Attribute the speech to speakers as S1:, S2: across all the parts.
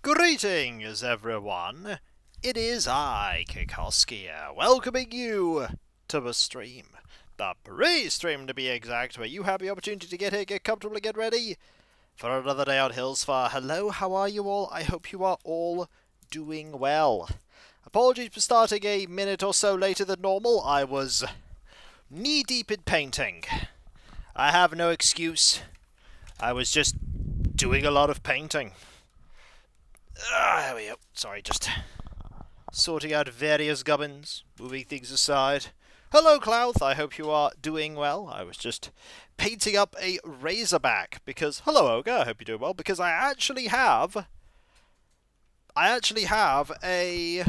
S1: Greetings, everyone. It is I, Kikoskia, welcoming you to the stream. The pre-stream, to be exact, where you have the opportunity to get here, get comfortable, and get ready for another day on Hillsfar. Hello, how are you all? I hope you are all doing well. Apologies for starting a minute or so later than normal. I was knee-deep in painting. I have no excuse. I was just doing a lot of painting. There we go. Sorry, just sorting out various gubbins, moving things aside. Hello, Clouth. I hope you are doing well. I was just painting up a Razorback because... Hello, Ogre. I hope you're doing well because I actually have a...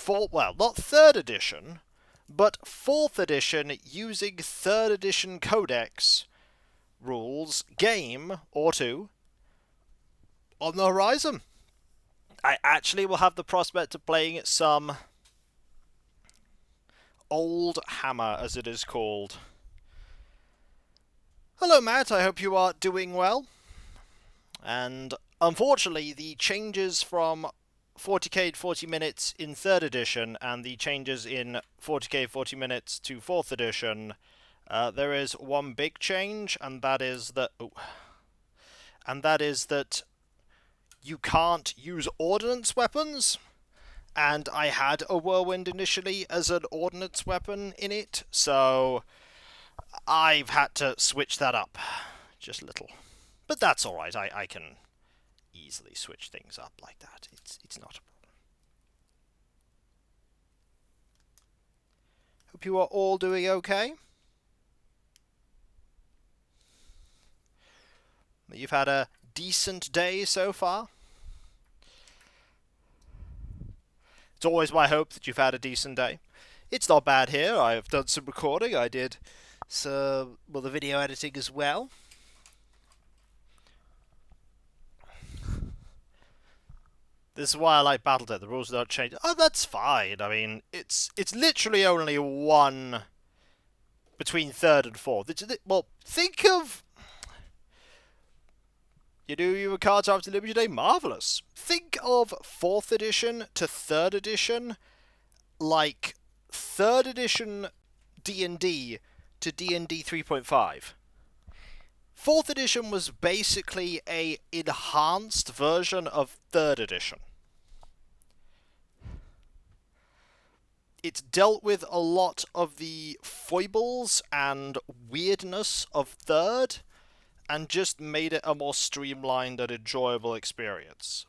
S1: well, not 3rd edition, but 4th edition using 3rd edition Codex rules game or two on the horizon. I actually will have the prospect of playing some Old Hammer, as it is called. Hello, Matt. I hope you are doing well. And unfortunately, the changes from 40k 40 minutes in 3rd edition and the changes in 40k 40 minutes to 4th edition, there is one big change, and that is that... you can't use ordnance weapons, and I had a whirlwind initially as an ordnance weapon in it, so I've had to switch that up just a little. But that's alright, I can easily switch things up like that. It's not a problem. Hope you are all doing okay. You've had a decent day so far. It's always my hope that you've had a decent day. It's not bad here. I've done some recording. I did the video editing as well. This is why I like Battletech. The rules don't change. Oh, that's fine. I mean, it's literally only one between 3rd and 4th. Well, think of... You do your cards after Liberty Day? Marvellous. Think of 4th edition to 3rd edition like 3rd edition D&D to D&D 3.5. 4th edition was basically a enhanced version of 3rd edition. It dealt with a lot of the foibles and weirdness of 3rd, and just made it a more streamlined and enjoyable experience.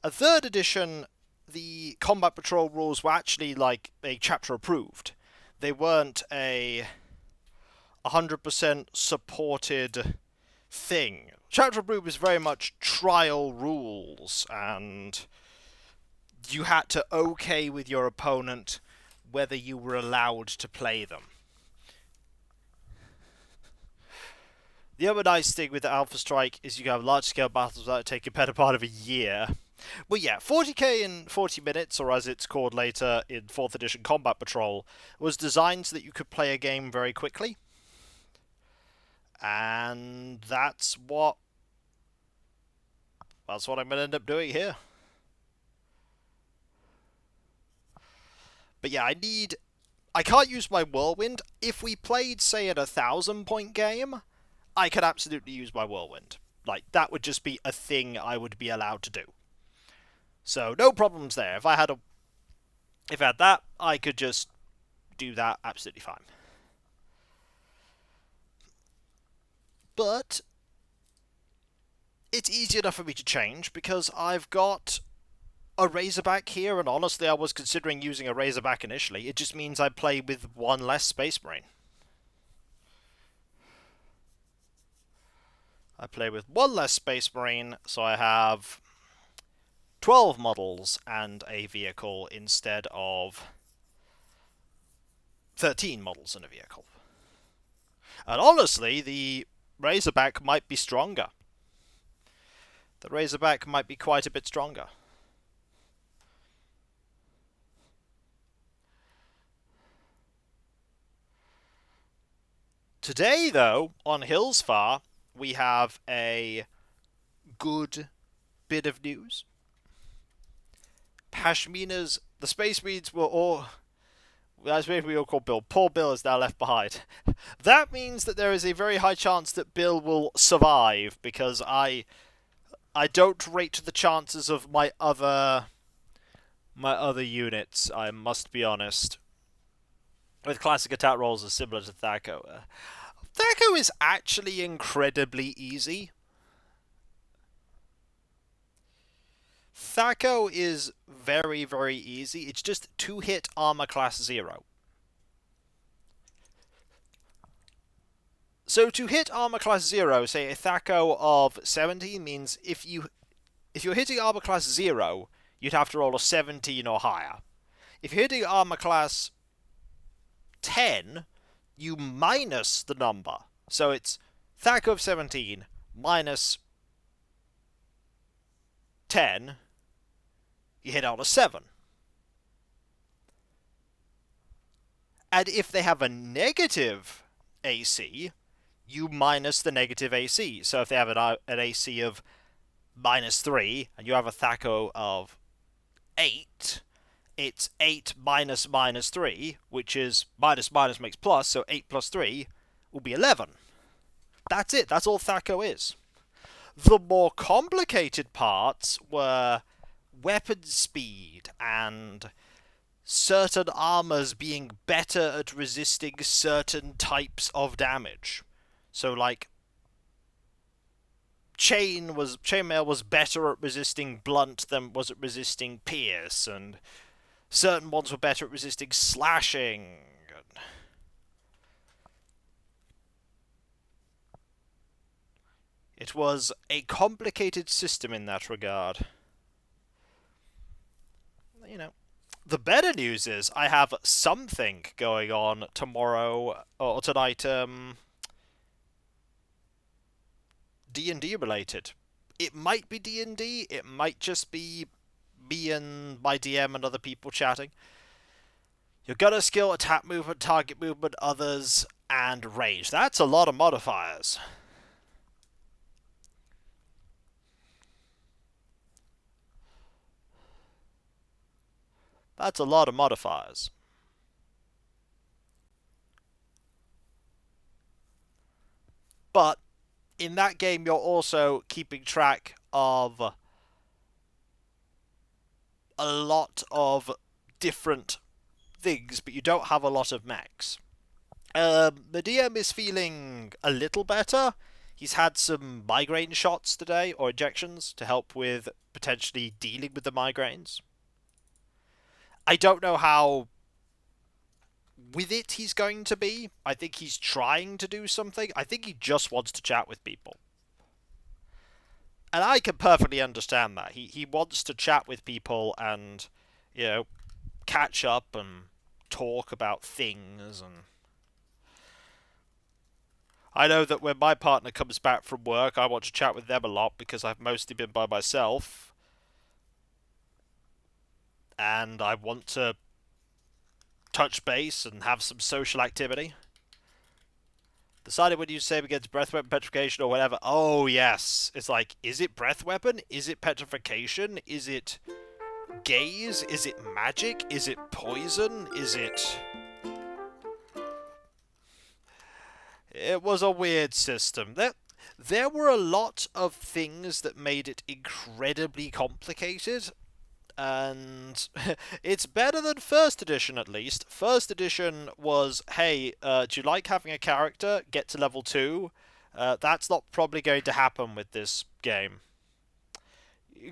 S1: A 3rd edition, the combat patrol rules were actually like a chapter approved. They weren't a 100% supported thing. Chapter approved was very much trial rules, and you had to okay with your opponent whether you were allowed to play them. The other nice thing with the Alpha Strike is you can have large-scale battles that take a better part of a year. But yeah, 40k in 40 minutes, or as it's called later in 4th edition Combat Patrol, was designed so that you could play a game very quickly. And that's what I'm going to end up doing here. But yeah, I can't use my Whirlwind. If we played, say, at a 1,000-point game, I could absolutely use my Whirlwind. Like, that would just be a thing I would be allowed to do. So, no problems there. If I had that, I could just do that absolutely fine. But it's easy enough for me to change because I've got a Razorback here, and honestly, I was considering using a Razorback initially. It just means I play with one less Space Marine. I play with one less Space Marine, so I have 12 models and a vehicle instead of 13 models and a vehicle. And honestly, the Razorback might be stronger. The Razorback might be quite a bit stronger. Today, though, on Hillsfar, we have a good bit of news. Pashmina's... The Space Marines were all... That's maybe we all call Bill. Poor Bill is now left behind. That means that there is a very high chance that Bill will survive, because I don't rate the chances of my other units, I must be honest. With classic attack rolls are similar to Thaco. Thaco is actually incredibly easy. Thaco is very, very easy. It's just 2-hit armor class 0. So to hit armor class 0, say a Thaco of 17 means if you're hitting armor class 0, you'd have to roll a 17 or higher. If you're hitting armor class 10, you minus the number. So it's Thaco of 17 minus 10, you hit out a 7. And if they have a negative AC, you minus the negative AC. So if they have an AC of -3, and you have a Thaco of 8, it's 8 minus -3, which is minus makes plus, so 8 plus 3 will be 11. That's it. That's all Thaco is. The more complicated parts were weapon speed and certain armors being better at resisting certain types of damage. So, like, chainmail was better at resisting blunt than was at resisting pierce, and certain ones were better at resisting slashing. It was a complicated system in that regard. You know, the better news is I have something going on tomorrow or tonight, D&D related. It might be D&D, it might just be me and my DM and other people chatting. You're gonna skill, attack movement, target movement, others, and range. That's a lot of modifiers. That's a lot of modifiers. But in that game, you're also keeping track of a lot of different things, but you don't have a lot of mechs. The DM is feeling a little better. He's had some migraine shots today, or injections, to help with potentially dealing with the migraines. I don't know how with it he's going to be. I think he's trying to do something. I think he just wants to chat with people. And I can perfectly understand that. He wants to chat with people and, you know, catch up and talk about things. And I know that when my partner comes back from work, I want to chat with them a lot because I've mostly been by myself. And I want to touch base and have some social activity. Decided when you save against breath weapon, petrification, or whatever. Oh, yes. It's like, is it breath weapon? Is it petrification? Is it gaze? Is it magic? Is it poison? Is it... It was a weird system. There were a lot of things that made it incredibly complicated. And it's better than first edition, at least. First edition was, hey, do you like having a character get to level 2? That's not probably going to happen with this game.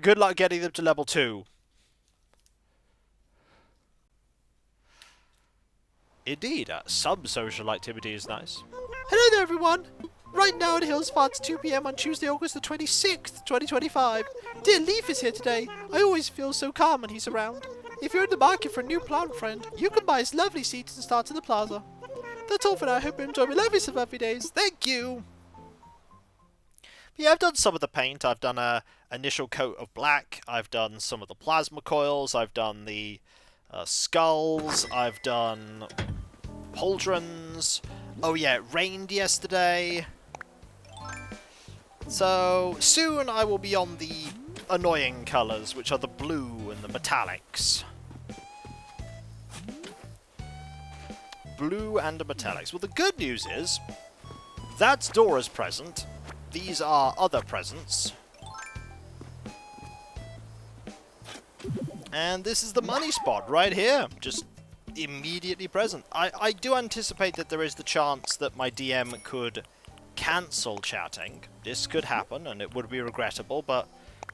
S1: Good luck getting them to level 2. Indeed, some social activity is nice. Hello there, everyone! Right now at Hills Farts, 2 PM on Tuesday, August the 26th, 2025. Dear Leaf is here today. I always feel so calm when he's around. If you're in the market for a new plant friend, you can buy his lovely seats and start in the plaza. That's all for now. I hope you enjoy my lovely Survivor days. Thank you! Yeah, I've done some of the paint. I've done a initial coat of black. I've done some of the plasma coils. I've done the skulls. I've done pauldrons. Oh yeah, it rained yesterday. So, soon I will be on the annoying colours, which are the blue and the metallics. Blue and the metallics. Well, the good news is, that's Dora's present. These are other presents. And this is the money spot right here. Just immediately present. I do anticipate that there is the chance that my DM could cancel chatting. This could happen, and it would be regrettable, but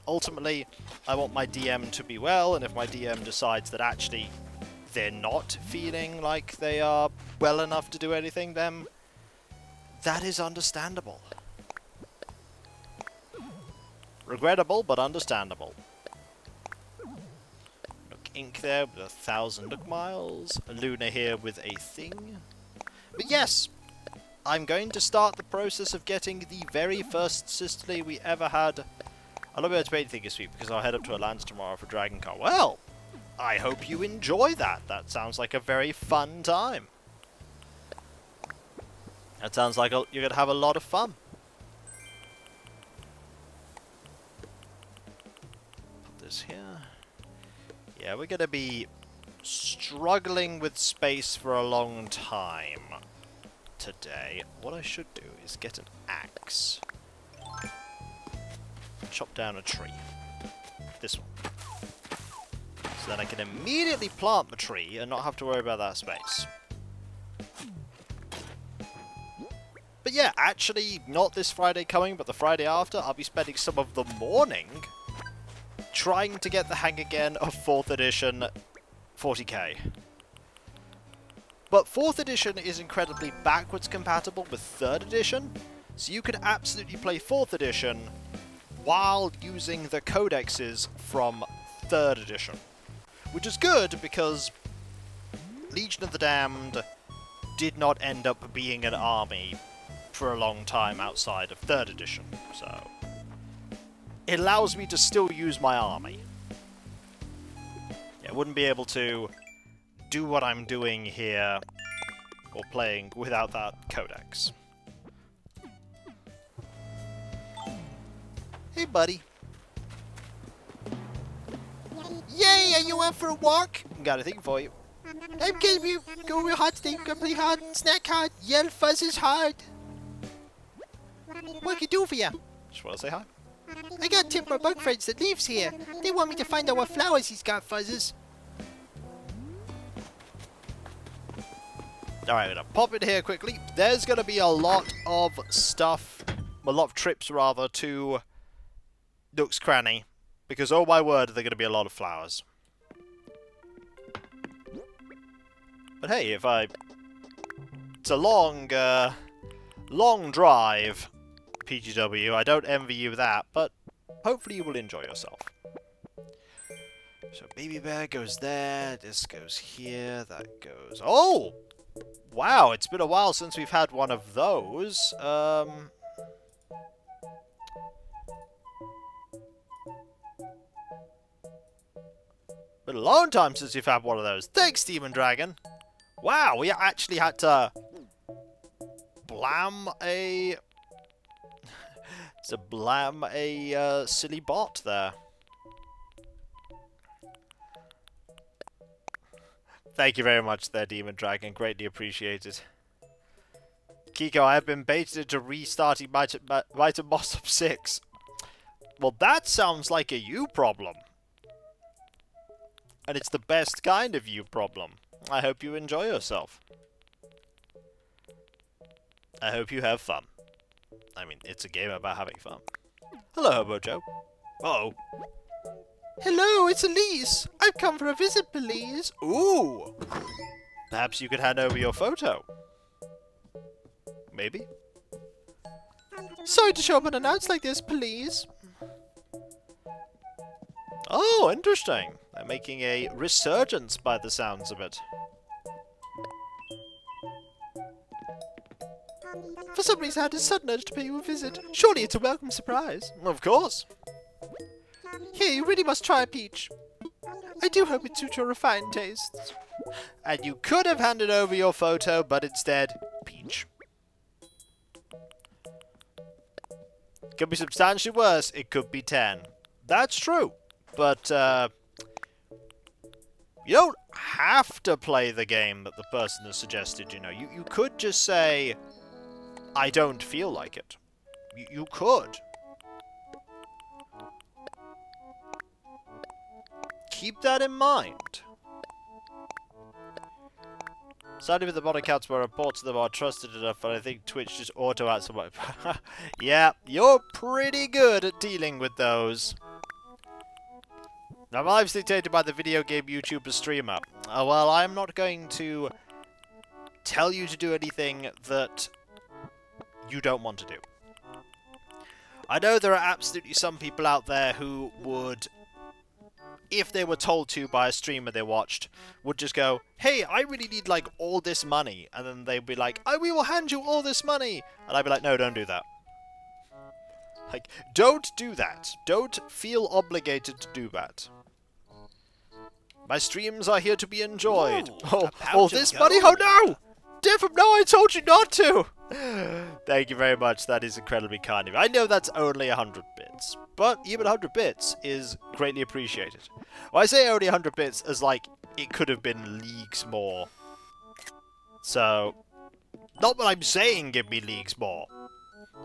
S1: ultimately, I want my DM to be well, and if my DM decides that actually they're not feeling like they are well enough to do anything, then that is understandable. Regrettable, but understandable. Look, Ink there with 1,000 look miles. Luna here with a thing. But yes, I'm going to start the process of getting the very first Sisterly we ever had. I'll not be able to pay anything this week because I'll head up to Atlanta tomorrow for Dragon Con. Well, I hope you enjoy that. That sounds like a very fun time. That sounds like you're going to have a lot of fun. Put this here. Yeah, we're going to be struggling with space for a long time today. What I should do is get an axe. Chop down a tree. This one. So then I can immediately plant the tree and not have to worry about that space. But yeah, actually, not this Friday coming, but the Friday after, I'll be spending some of the morning trying to get the hang again of 4th edition 40k. But 4th edition is incredibly backwards compatible with 3rd edition, so you could absolutely play 4th edition while using the codexes from 3rd edition. Which is good because Legion of the Damned did not end up being an army for a long time outside of 3rd edition, so it allows me to still use my army. Yeah, I wouldn't be able to do what I'm doing here or playing without that codex. Hey, buddy. Yay, are you out for a walk? Got a thing for you. I'm gonna go real hard today. Gonna play hard, snack hard, yell fuzzes hard. What can I do for you? Just want to say hi. I got a tip from my bug friends that lives here. They want me to find out what flowers he's got, fuzzes. Alright, I'm gonna pop in here quickly. There's gonna be a lot of stuff, a lot of trips rather, to Nook's Cranny. Because, oh my word, there are going to be a lot of flowers. But hey, if I... It's a long, long drive, PGW. I don't envy you that, but hopefully you will enjoy yourself. So, Baby Bear goes there, this goes here, that goes... Oh! Wow, it's been a while since we've had one of those. Been a long time since we've had one of those. Thanks, Demon Dragon. Wow, we actually had to blam a silly bot there. Thank you very much there, Demon Dragon. Greatly appreciated. Kiko, I have been baited into restarting Might and Mossop 6. Well, that sounds like a you problem. And it's the best kind of you problem. I hope you enjoy yourself. I hope you have fun. I mean, it's a game about having fun. Hello, Hobo Joe. Uh-oh. Hello, it's Elise. I've come for a visit, please. Ooh. Perhaps you could hand over your photo. Maybe. Sorry to show up unannounced like this, please. Oh, interesting. They're making a resurgence by the sounds of it. For some reason I had a sudden urge to pay you a visit. Surely it's a welcome surprise. Of course. Here, you really must try a peach. I do hope it suits your refined tastes. And you could have handed over your photo, but instead, peach. Could be substantially worse. It could be 10. That's true. But, you don't have to play the game that the person has suggested, you know. You could just say, I don't feel like it. You could. Keep that in mind. Sadly, with the bot accounts where reports of them are trusted enough, but I think Twitch just auto-outs them. Yeah, you're pretty good at dealing with those. Now, I'm dictated by the video game YouTuber streamer. Well, I'm not going to tell you to do anything that you don't want to do. I know there are absolutely some people out there who would, if they were told to by a streamer they watched, would just go, hey, I really need, like, all this money. And then they'd be like, we will hand you all this money. And I'd be like, no, don't do that. Like, don't do that. Don't feel obligated to do that. My streams are here to be enjoyed.
S2: Ooh,
S1: oh, this money? Oh, no! Diffham, no, I told you not to! Thank you very much. That is incredibly kind of you. I know that's only 100 bits, but even 100 bits is greatly appreciated. Well, I say only 100 bits as, like, it could have been leagues more. So, not what I'm saying give me leagues more.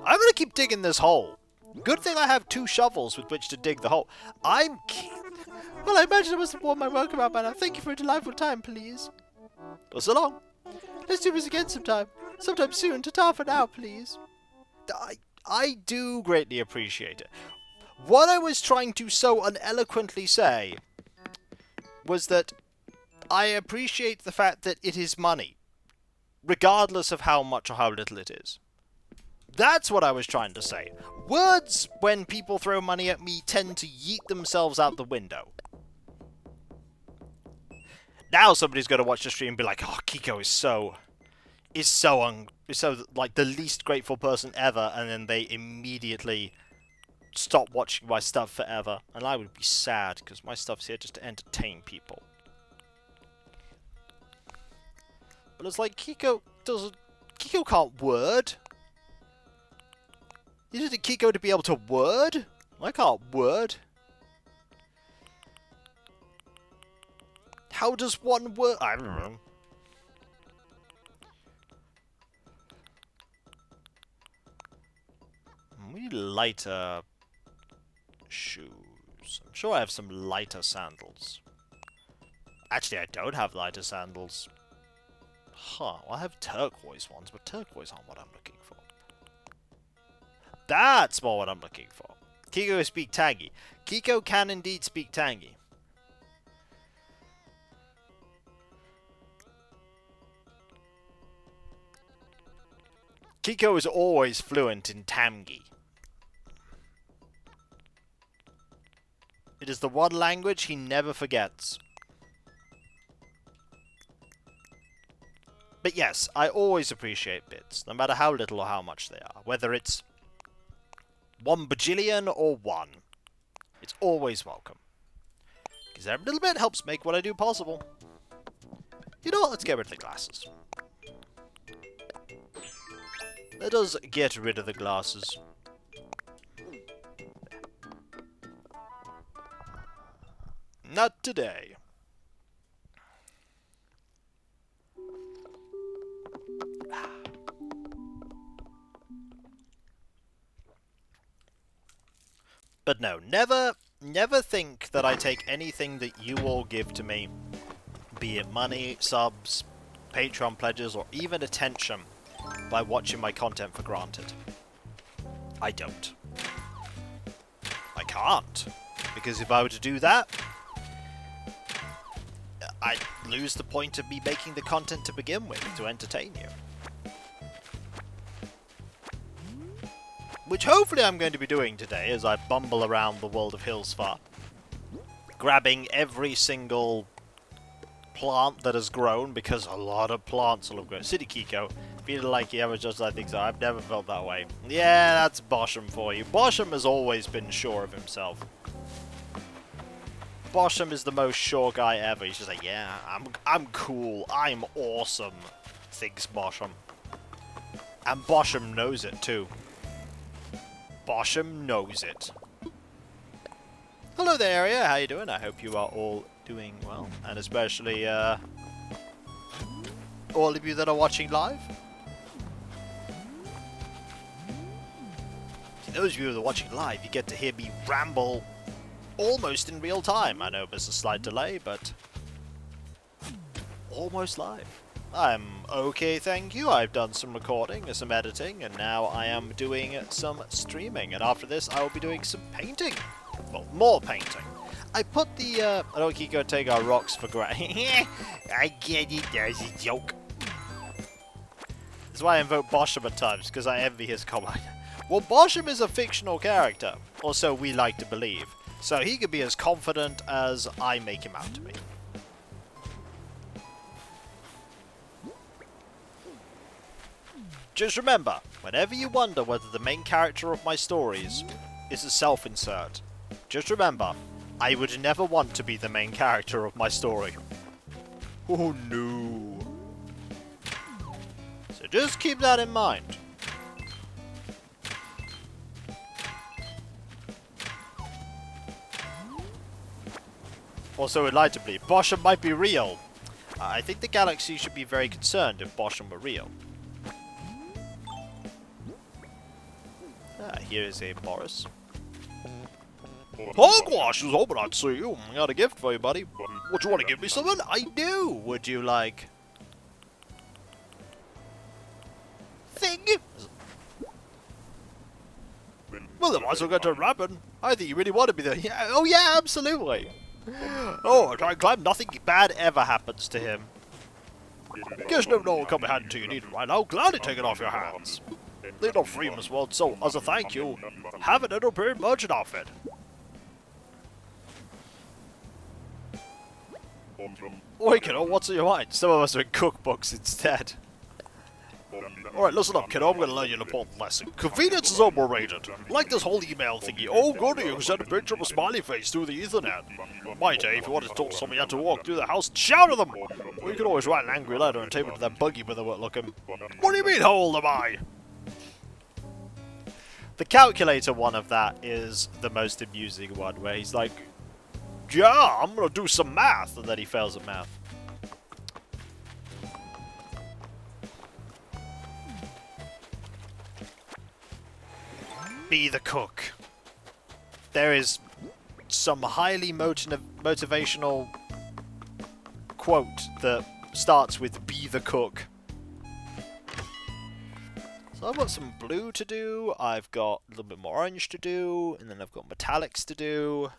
S1: I'm gonna keep digging this hole. Good thing I have 2 shovels with which to dig the hole. Well, I imagine I must have worn my welcome out by now. Thank you for a delightful time, please. Well, so long. Let's do this again sometime. Sometime soon. Ta-ta for now, please. I do greatly appreciate it. What I was trying to so uneloquently say was that I appreciate the fact that it is money, regardless of how much or how little it is. That's what I was trying to say. Words, when people throw money at me, tend to yeet themselves out the window. Now somebody's going to watch the stream and be like, oh, Kiko is so like the least grateful person ever, and then they immediately stop watching my stuff forever. And I would be sad, because my stuff's here just to entertain people. But it's like, Kiko can't word. You needed Kiko to be able to word? I can't word. How does one word? I don't know. We need lighter shoes. I'm sure I have some lighter sandals. Actually, I don't have lighter sandals. Huh, well, I have turquoise ones, but turquoise aren't what I'm looking for. That's more what I'm looking for. Kiko speak Tangy. Kiko can indeed speak Tangy. Kiko is always fluent in Tamgi. It is the one language he never forgets. But yes, I always appreciate bits, no matter how little or how much they are. Whether it's 1 bajillion or 1. It's always welcome. Because every little bit helps make what I do possible. You know what? Let's get rid of the glasses. Let us get rid of the glasses. Not today. But no, never think that I take anything that you all give to me, be it money, subs, Patreon pledges, or even attention, by watching my content for granted. I don't. I can't. Because if I were to do that, I'd lose the point of me making the content to begin with, to entertain you. Which hopefully I'm going to be doing today as I bumble around the world of Hillsfar, grabbing every single plant that has grown, because a lot of plants will have grown. City Kiko, feeling like you ever just I think so. I've never felt that way. Yeah, that's Bosham for you. Bosham has always been sure of himself. Bosham is the most sure guy ever. He's just like, yeah, I'm cool. I'm awesome, thinks Bosham. And Bosham knows it too. Bosham knows it. Hello there, Area. How you doing? I hope you are all doing well, and especially all of you that are watching live. To those of you that are watching live, you get to hear me ramble almost in real time. I know there's a slight delay, but almost live. I'm okay, thank you. I've done some recording and some editing, and now I am doing some streaming. And after this, I will be doing some painting. Well, more painting. I put the, I don't keep going to take our rocks for granted. I get it, there's a joke. That's why I invoke Bosham at times, because I envy his comment. Well, Bosham is a fictional character, or so we like to believe. So he can be as confident as I make him out to be. Just remember, whenever you wonder whether the main character of my stories is a self-insert, just remember, I would never want to be the main character of my story. Oh no. So just keep that in mind. Also, I'd like to believe Bosham might be real. I think the galaxy should be very concerned if Bosham were real. Here is a Boris. Hogwash, was hoping I'd see you. I got a gift for you, buddy. What, you want to give me something? I do. Would you like... thing? Well, then might as well get to rapping. I think you really want to be there. Yeah, oh yeah, absolutely. Oh, I try and climb. Nothing bad ever happens to him. Guess no one will come handy to you need it right now. Gladly take it off your hands. They're not free in this world, so as a thank you, have an unprepared merchant outfit. Oi, kiddo, what's in your mind? Some of us are in cookbooks instead. Alright, listen up, kiddo. I'm going to learn you an important lesson. Convenience is overrated. Like this whole email thingy. Oh, goody, you can send a picture of a smiley face through the Ethernet. My day, if you wanted to talk to someone, you had to walk through the house and shout at them. Or you could always write an angry letter and tape it to their buggy when they weren't looking. What do you mean, how old am I? The calculator one of that is the most amusing one, where he's like, yeah, I'm going to do some math, and then he fails at math. Be the cook. There is some highly motivational quote that starts with be the cook. So I've got some blue to do, I've got a little bit more orange to do, and then I've got metallics to do.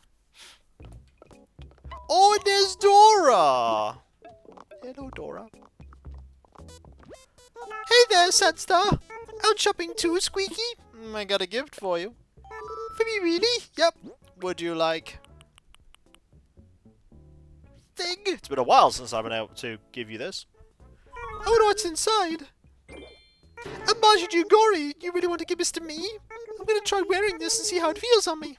S1: Oh, and there's Dora! Hello, Dora. Hey there, Sunstar! Out shopping too, Squeaky? I got a gift for you. For me, really? Yep. Would you like... thing? It's been a while since I've been able to give you this. I wonder what's inside. Amajiju Gori, you really want to give this to me? I'm gonna try wearing this and see how it feels on me.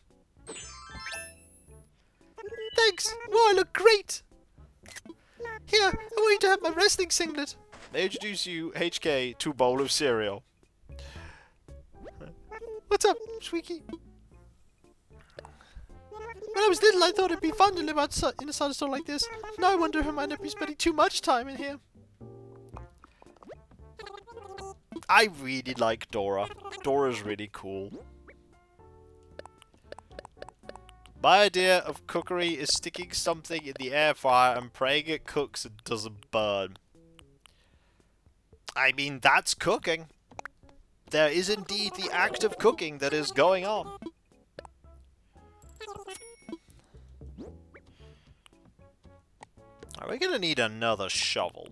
S1: Thanks. Oh, I look great. Here, I want you to have my wrestling singlet. May I introduce you, HK, to a bowl of cereal. What's up, Squeaky? When I was little, I thought it'd be fun to live outside in a store like this. Now I wonder if I might not be spending too much time in here. I really like Dora. Dora's really cool. My idea of cookery is sticking something in the air fryer and praying it cooks and doesn't burn. I mean, that's cooking. There is indeed the act of cooking that is going on. Are we gonna need another shovel?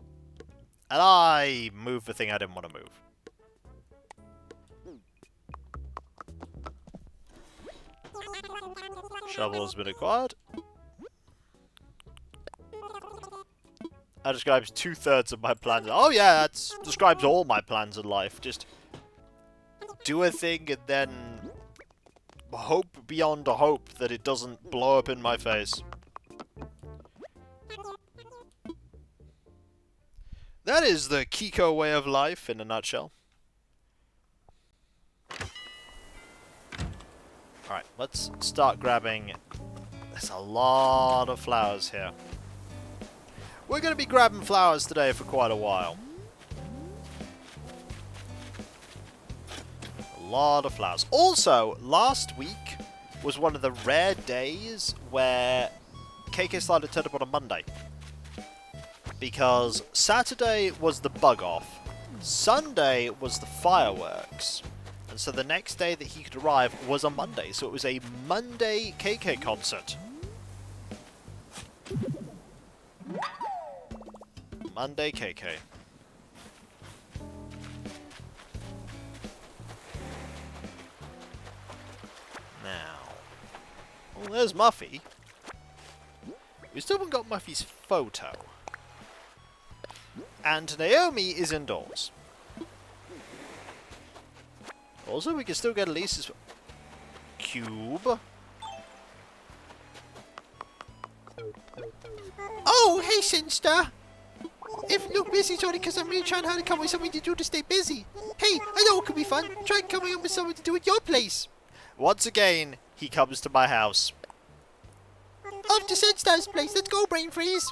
S1: And I moved the thing I didn't want to move. Shovel has been acquired. That describes 2/3 of my plans. Oh yeah, that describes all my plans in life. Just do a thing and then hope beyond a hope that it doesn't blow up in my face. That is the Kiko way of life in a nutshell. Alright, let's start grabbing... There's a lot of flowers here. We're going to be grabbing flowers today for quite a while. A lot of flowers. Also, last week was one of the rare days where KK Slider turned up on a Monday. Because Saturday was the bug off, Sunday was the fireworks, and so the next day that he could arrive was a Monday, so it was a Monday KK concert. Monday KK. Now, well, there's Muffy. We still haven't got Muffy's photo. And Naomi is indoors. Also, we can still get Elise's cube.
S2: Oh, hey, Sinster! If you look busy, it's only because I'm really trying hard to come up with something to do to stay busy. Hey, I know it could be fun. Try coming up with something to do at your place.
S1: Once again, he comes to my house.
S2: Off to Sinstar's place. Let's go, Brain Freeze.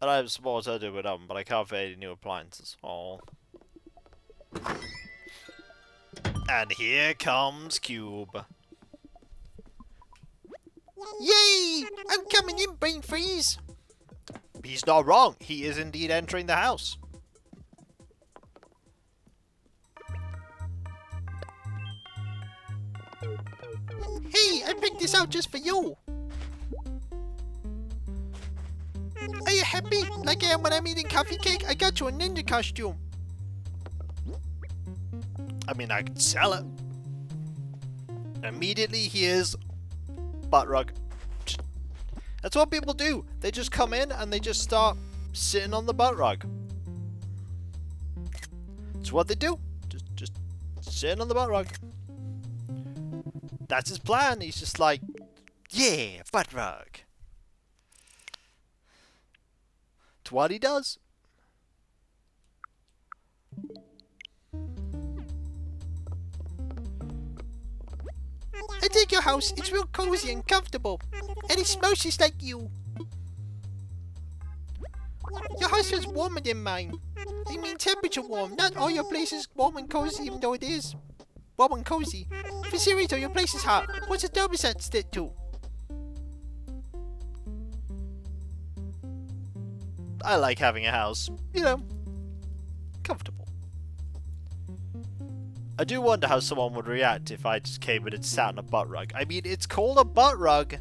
S1: And I have some more to do with them, but I can't fit any new appliances. Oh. And here comes Cube.
S2: Yay! I'm coming in, Brain Freeze.
S1: He's not wrong. He is indeed entering the house.
S2: Hey, I picked this out just for you. Are you happy? Like I am when I'm eating coffee cake? I got you a ninja costume.
S1: I mean, I could sell it. Immediately, here's butt rug. That's what people do. They just come in and they just start sitting on the butt rug. That's what they do. Just sitting on the butt rug. That's his plan. He's just like, yeah, butt rug. It's what he does.
S2: I dig your house. It's real cozy and comfortable. And it smells just like you. Your house feels warmer than mine. I mean temperature warm. Not all your place is warm and cozy, even though it is warm and cozy. For Sirito, your place is hot. What's the thermostat set to?
S1: I like having a house, you know, comfortable. I do wonder how someone would react if I just came in and sat on a butt rug. I mean, it's called a butt rug.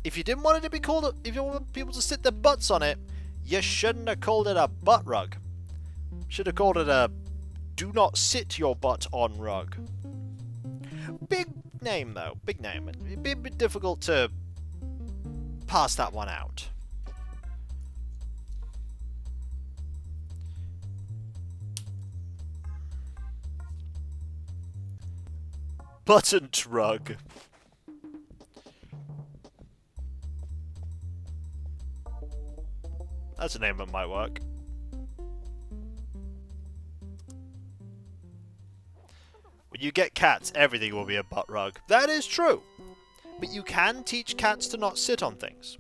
S1: If you didn't want it to be called, if you want people to sit their butts on it, you shouldn't have called it a butt rug. Should have called it a do not sit your butt on rug. Big name though, big name. It'd be a bit difficult to pass that one out. Buttoned rug. That's a name that might work. When you get cats, everything will be a butt rug. That is true. But you can teach cats to not sit on things.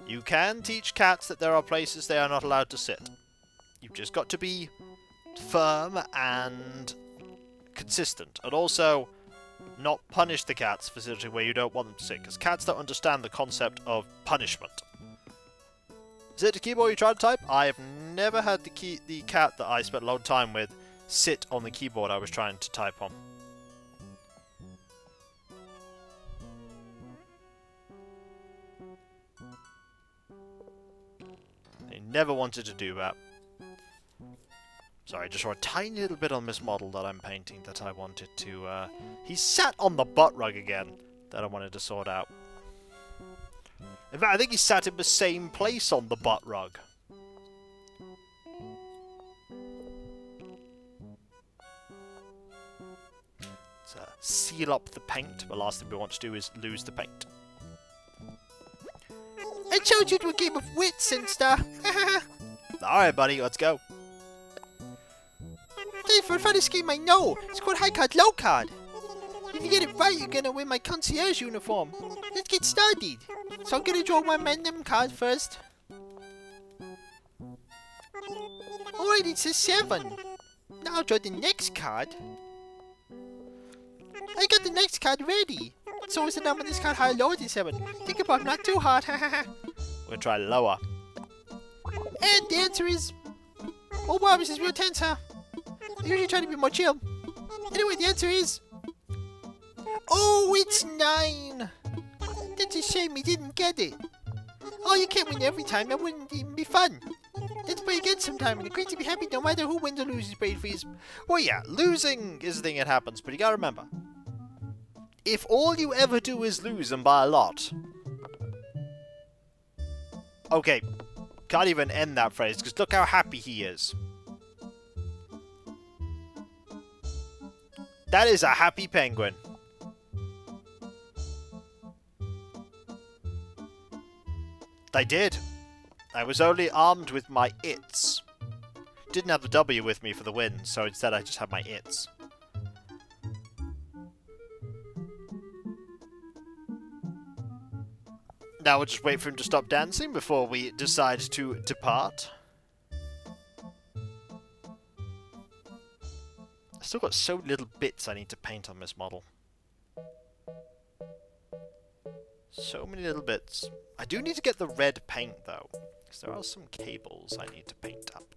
S1: You can teach cats that there are places they are not allowed to sit. You've just got to be firm and consistent, and also not punish the cats for sitting where you don't want them to sit, because cats don't understand the concept of punishment. Is it the keyboard you try to type? I have never had the cat that I spent a long time with sit on the keyboard I was trying to type on. They never wanted to do that. Sorry, just for a tiny little bit on this model that I'm painting that I wanted to, he sat on the butt rug again that I wanted to sort out. In fact, I think he sat in the same place on the butt rug. Let's seal up the paint. The last thing we want to do is lose the paint.
S2: I challenge you to a game of wits, Sinster.
S1: Alright, buddy, let's go.
S2: Hey, for a funny scheme I know. It's called high card, low card. If you get it right, you're gonna win my concierge uniform. Let's get started. So I'm gonna draw one random card first. Alright, it's a 7. Now I'll draw the next card. I got the next card ready. So is the number on this card higher or lower than 7? Think about it, not too hard.
S1: We'll try lower.
S2: And the answer is... Oh wow, this is real tense, huh? I usually try to be more chill. Anyway, the answer is... Oh, it's 9! That's a shame we didn't get it. Oh, you can't win every time. That wouldn't even be fun. Let's play again sometime and agree to be happy no matter who wins or loses, Brain Freeze.
S1: Well, yeah, losing is the thing that happens, but you gotta remember. If all you ever do is lose and by a lot... Okay, can't even end that phrase, because look how happy he is. That is a happy penguin. I did. I was only armed with my its. Didn't have the W with me for the win, so instead I just had my its. Now we'll just wait for him to stop dancing before we decide to depart. I've still got so little bits I need to paint on this model. So many little bits. I do need to get the red paint though, because there are some cables I need to paint up.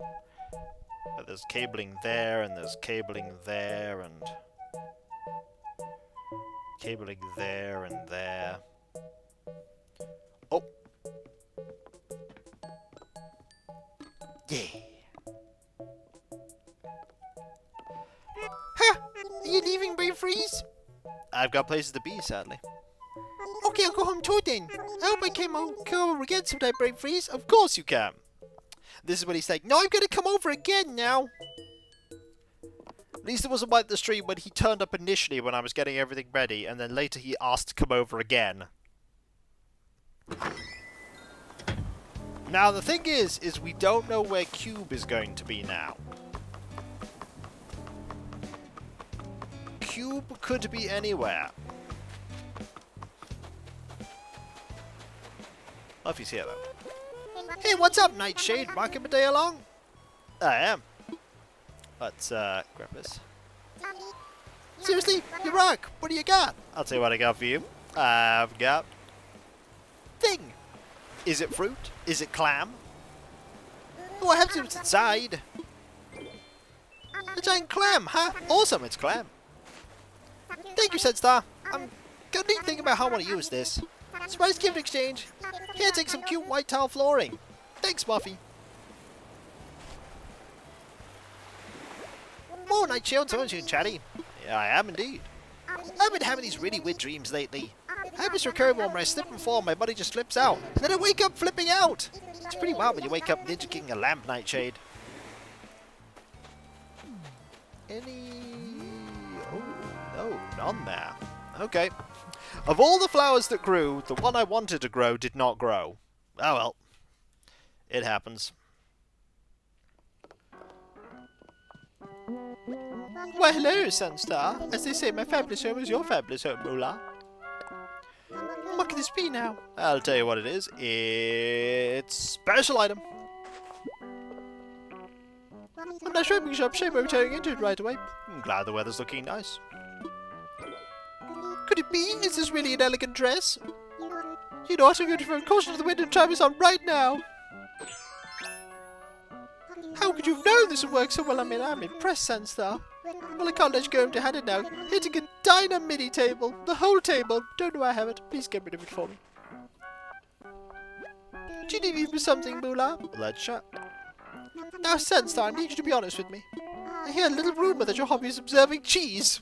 S1: But there's cabling there, and there's cabling there, and cabling there and there. Oh! Yeah!
S2: Ha! Are you leaving, Brain Freeze?
S1: I've got places to be, sadly.
S2: Okay, I'll go home too then. I hope I come over again sometime, Brain Freeze.
S1: Of course you can! This is what he's saying.
S2: No, I'm gonna come over again now.
S1: At least it wasn't like the stream when he turned up initially when I was getting everything ready, and then later he asked to come over again. Now the thing is we don't know where Cube is going to be now. Cube could be anywhere. Well, if he's here though.
S2: Hey, what's up, Nightshade? Rocking my day along?
S1: I am. Let's grab this.
S2: Seriously? You rock. What do you got?
S1: I'll tell you what I got for you. I've got...
S2: Thing.
S1: Is it fruit? Is it clam?
S2: Oh, I have some inside. A giant clam, huh?
S1: Awesome, it's clam.
S2: Thank you, Sunstar. I'm gonna be thinking about how I want to use this. Surprise gift exchange. Here, take some cute white tile flooring. Thanks, Buffy. Whoa, Nightshade, someone's getting chatty.
S1: Yeah, I am indeed.
S2: I've been having these really weird dreams lately. I have this recurring one where I slip and fall, my body just flips out. And then I wake up flipping out. It's pretty wild when you wake up ninja kicking a lamp, Nightshade.
S1: Any... Oh, no, none there. Okay. Of all the flowers that grew, the one I wanted to grow did not grow. Oh well. It happens.
S2: Well, hello, Sunstar. As they say, my fabulous home is your fabulous home, Moolah. What could this be now?
S1: I'll tell you what it is. It's special item.
S2: I'm not shopping shop. Shame I'm tearing into it right away.
S1: I'm glad the weather's looking nice.
S2: Could it be? Is this really an elegant dress? You know what? I'm going to throw caution to the wind and try this on right now. How could you have known this would work so well? I mean, I'm impressed, Sunstar. Well, I can't let you go empty-handed now. Hitting a diner mini table. The whole table. Don't know where I have it. Please get rid of it for me. Do you need me for something, Moolah?
S1: Let's chat.
S2: Now, Sunstar, I need you to be honest with me. I hear a little rumour that your hobby is observing cheese.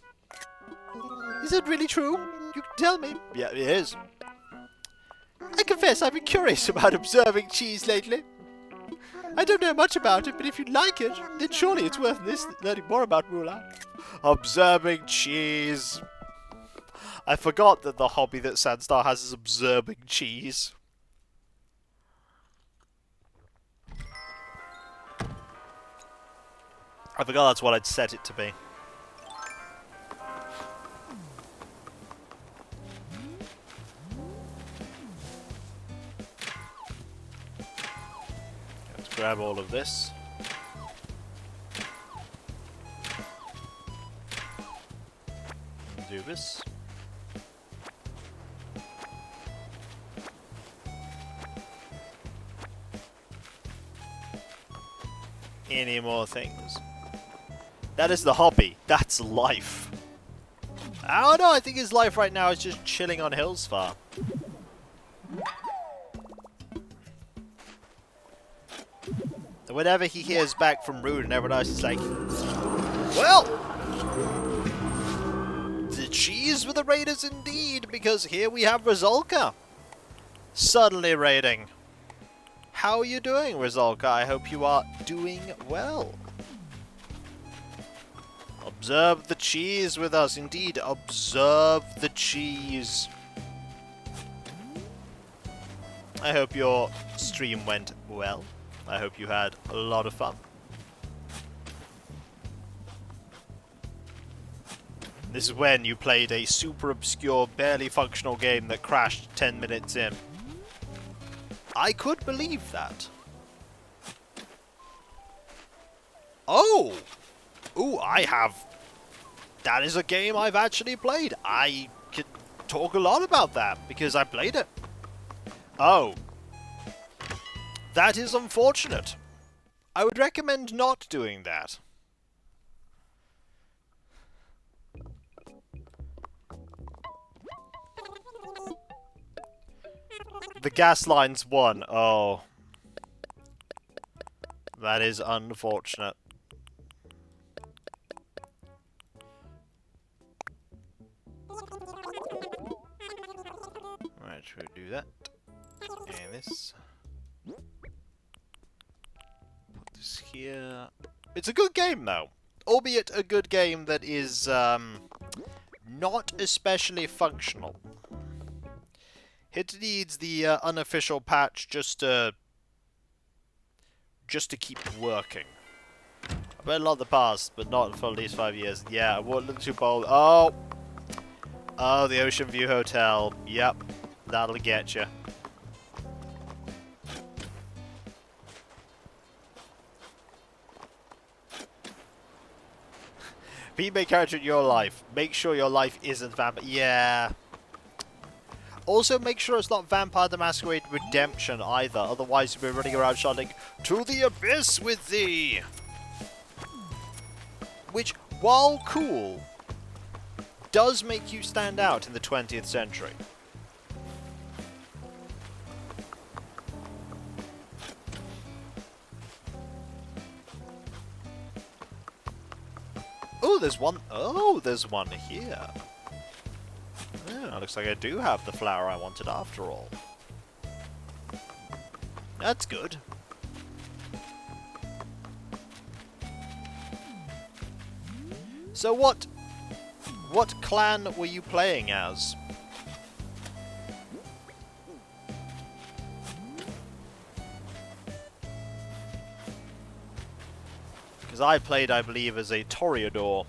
S2: Is that really true? You can tell me.
S1: Yeah, it is.
S2: I confess I've been curious about observing cheese lately. I don't know much about it, but if you like it, then surely it's worth learning more about, Moolah.
S1: Observing cheese. I forgot that the hobby that Sandstar has is observing cheese. I forgot that's what I'd set it to be. Let's grab all of this. Do this. Any more things? That is the hobby. That's life. I don't know, I think his life right now is just chilling on Hillsfar. Whenever he hears back from Rude and everyone else is like, well, the cheese with the Raiders indeed, because here we have Rizalka suddenly raiding. How are you doing, Rizalka? I hope you are doing well. Observe the cheese with us. Indeed, observe the cheese. I hope your stream went well. I hope you had a lot of fun. This is when you played a super obscure, barely functional game that crashed 10 minutes in. I could believe that. Oh! Ooh, I have... That is a game I've actually played. I could talk a lot about that, because I played it. Oh. That is unfortunate. I would recommend not doing that. The gas line's won. Oh. That is unfortunate. Alright, should we do that? And this. Put this here. It's a good game, though. Albeit a good game that is, not especially functional. It needs the unofficial patch just to keep working. I played a lot in the past, but not for at least 5 years. Yeah, I won't look too bold. Oh! Oh, the Ocean View Hotel. Yep, that'll get you. Be a main character in your life. Make sure your life isn't vampire. Yeah. Also, make sure it's not Vampire the Masquerade Redemption either. Otherwise, you'll be running around shouting, "To the abyss with thee!" Which, while cool, does make you stand out in the 20th century. Oh, there's one. Oh, there's one here. Yeah, looks like I do have the flower I wanted after all. That's good. So what clan were you playing as? Because I played, I believe, as a Toreador.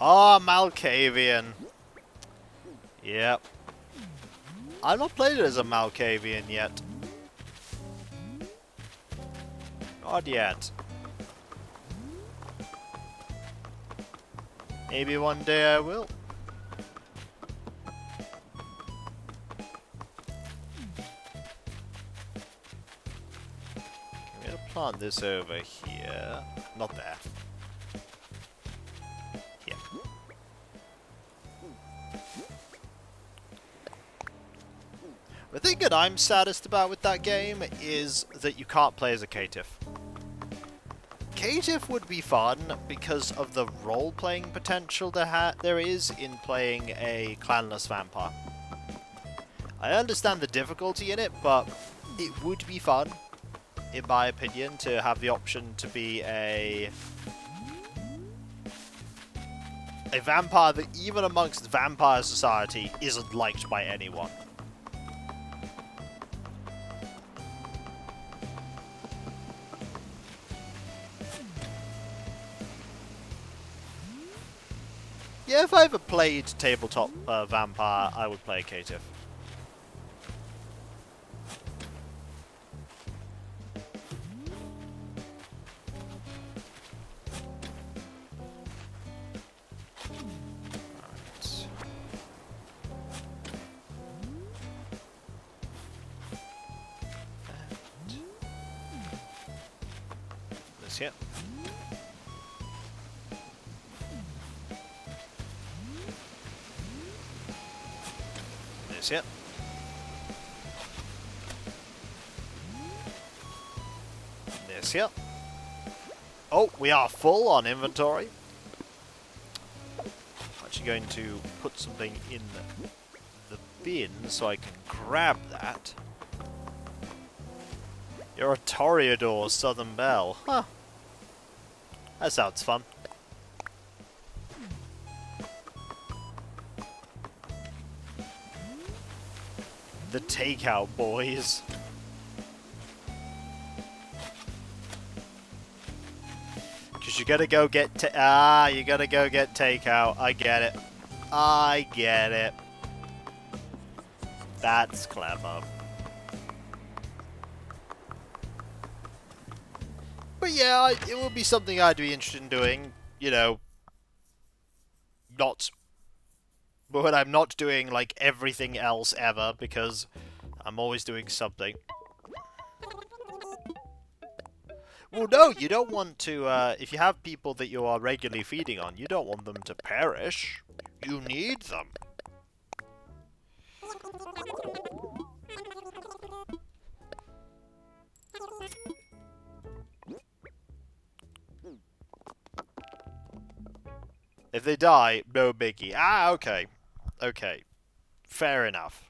S1: Ah, Malkavian. Yep. I've not played it as a Malkavian yet. Not yet. Maybe one day I will. I'm gonna plant this over here. Not there. Here. The thing that I'm saddest about with that game is that you can't play as a caitiff. Caitiff would be fun because of the role-playing potential there is in playing a clanless vampire. I understand the difficulty in it, but it would be fun, in my opinion, to have the option to be a vampire that even amongst vampire society isn't liked by anyone. Yeah, if I ever played tabletop vampire, I would play a caitiff. This here. This here. This here. Oh, we are full on inventory. Actually going to put something in the bin so I can grab that. You're a Toreador, Southern Belle. Huh. That sounds fun. The takeout boys. Because you gotta go get you gotta go get takeout. I get it. I get it. That's clever. But yeah, it would be something I'd be interested in doing. You know, not... But I'm not doing, like, everything else ever, because I'm always doing something. Well, no, you don't want to, if you have people that you are regularly feeding on, you don't want them to perish. You need them. If they die, no biggie. Ah, okay. Okay. Fair enough.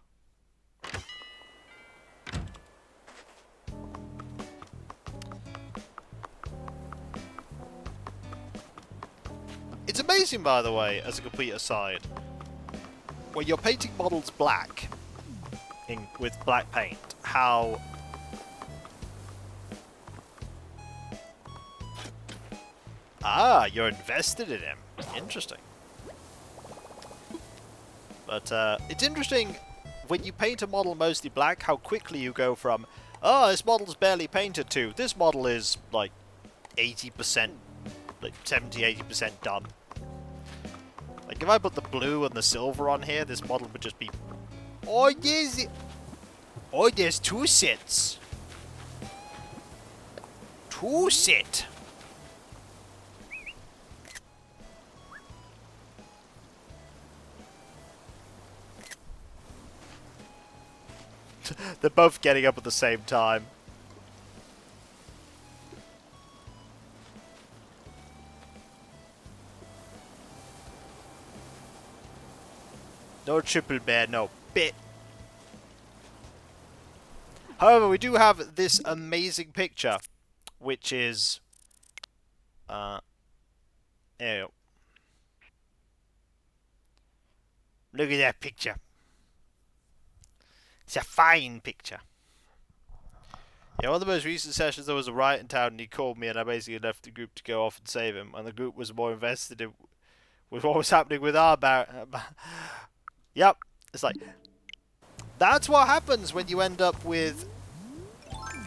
S1: It's amazing, by the way, as a complete aside, when you're painting models black, with black paint, how... Ah, you're invested in him. Interesting. But it's interesting when you paint a model mostly black, how quickly you go from, oh, this model's barely painted, to this model is like 80%, like 70-80% done. Like if I put the blue and the silver on here, this model would just be, oh yes, oh there's 2 sets, 2 set. They're both getting up at the same time. No triple bear, no bit. However, we do have this amazing picture, which is... there you go. Look at that picture. It's a fine picture. Yeah, one of the most recent sessions there was a riot in town and he called me and I basically left the group to go off and save him. And the group was more invested in with what was happening with our Yep. It's like... That's what happens when you end up with...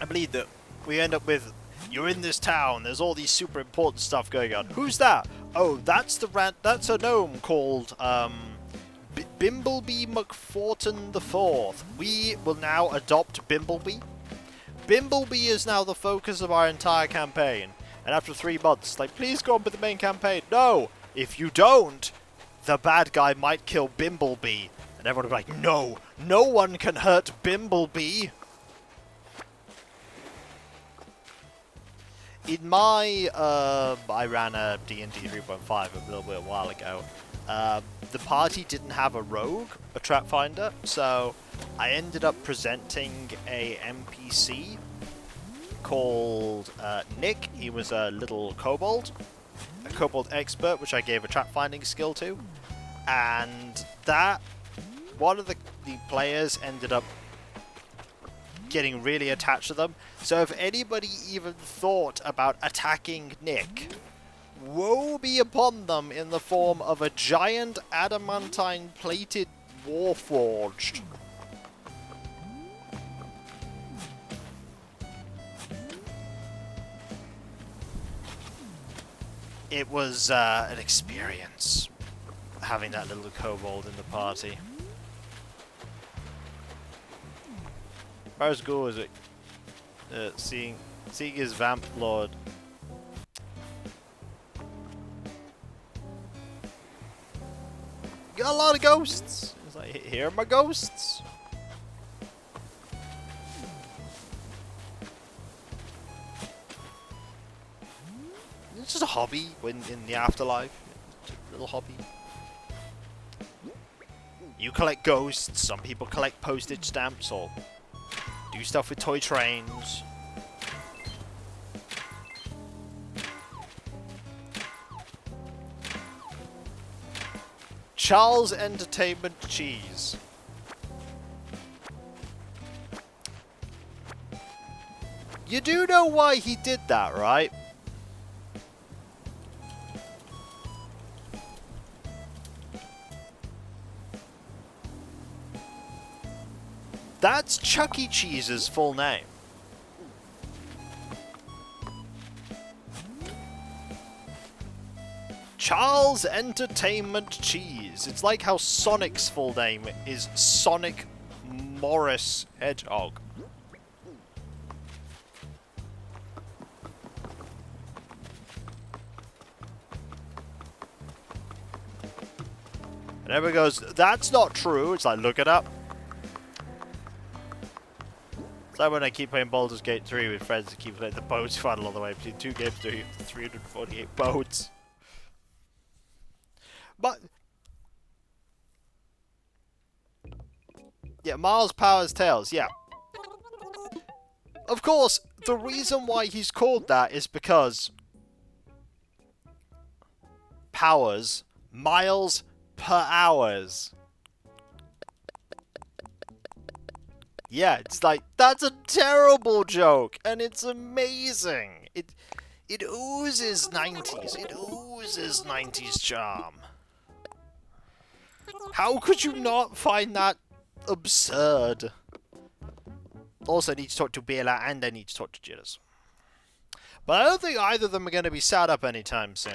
S1: I believe that we end up with... You're in this town, there's all these super important stuff going on. Who's that? Oh, that's that's a gnome called, Bimbleby McForton IV. We will now adopt Bimbleby. Bimbleby is now the focus of our entire campaign. And after 3 months, like, please go on with the main campaign. No! If you don't, the bad guy might kill Bimbleby. And everyone will be like, no! No one can hurt Bimbleby! In my, I ran a D&D 3.5 a little bit a while ago. The party didn't have a rogue, a trap finder, so I ended up presenting a NPC called Nick. He was a little kobold, a kobold expert, which I gave a trap finding skill to, and that one of the players ended up getting really attached to them. So if anybody even thought about attacking Nick woe be upon them in the form of a giant adamantine plated warforged. It was an experience having that little kobold in the party. How's go is it? Seeing his vamp lord. Got a lot of ghosts. It's like, here are my ghosts. It's just a hobby when in the afterlife. Just a little hobby. You collect ghosts. Some people collect postage stamps or do stuff with toy trains. Charles Entertainment Cheese. You do know why he did that, right? That's Chuck E. Cheese's full name. Charles Entertainment Cheese. It's like how Sonic's full name is Sonic Morris Hedgehog. And everyone goes, that's not true. It's like, look it up. It's like when I keep playing Baldur's Gate 3 with friends that keep playing the boats final all the way between 2 games doing 348 boats. But yeah, Miles Powers Tales, yeah. Of course, the reason why he's called that is because Powers, miles per hours. Yeah, it's like, that's a terrible joke, and it's amazing. It oozes 90s. It oozes 90s charm. How could you not find that absurd? Also, I need to talk to Bela and I need to talk to Jitters. But I don't think either of them are going to be sat up anytime soon.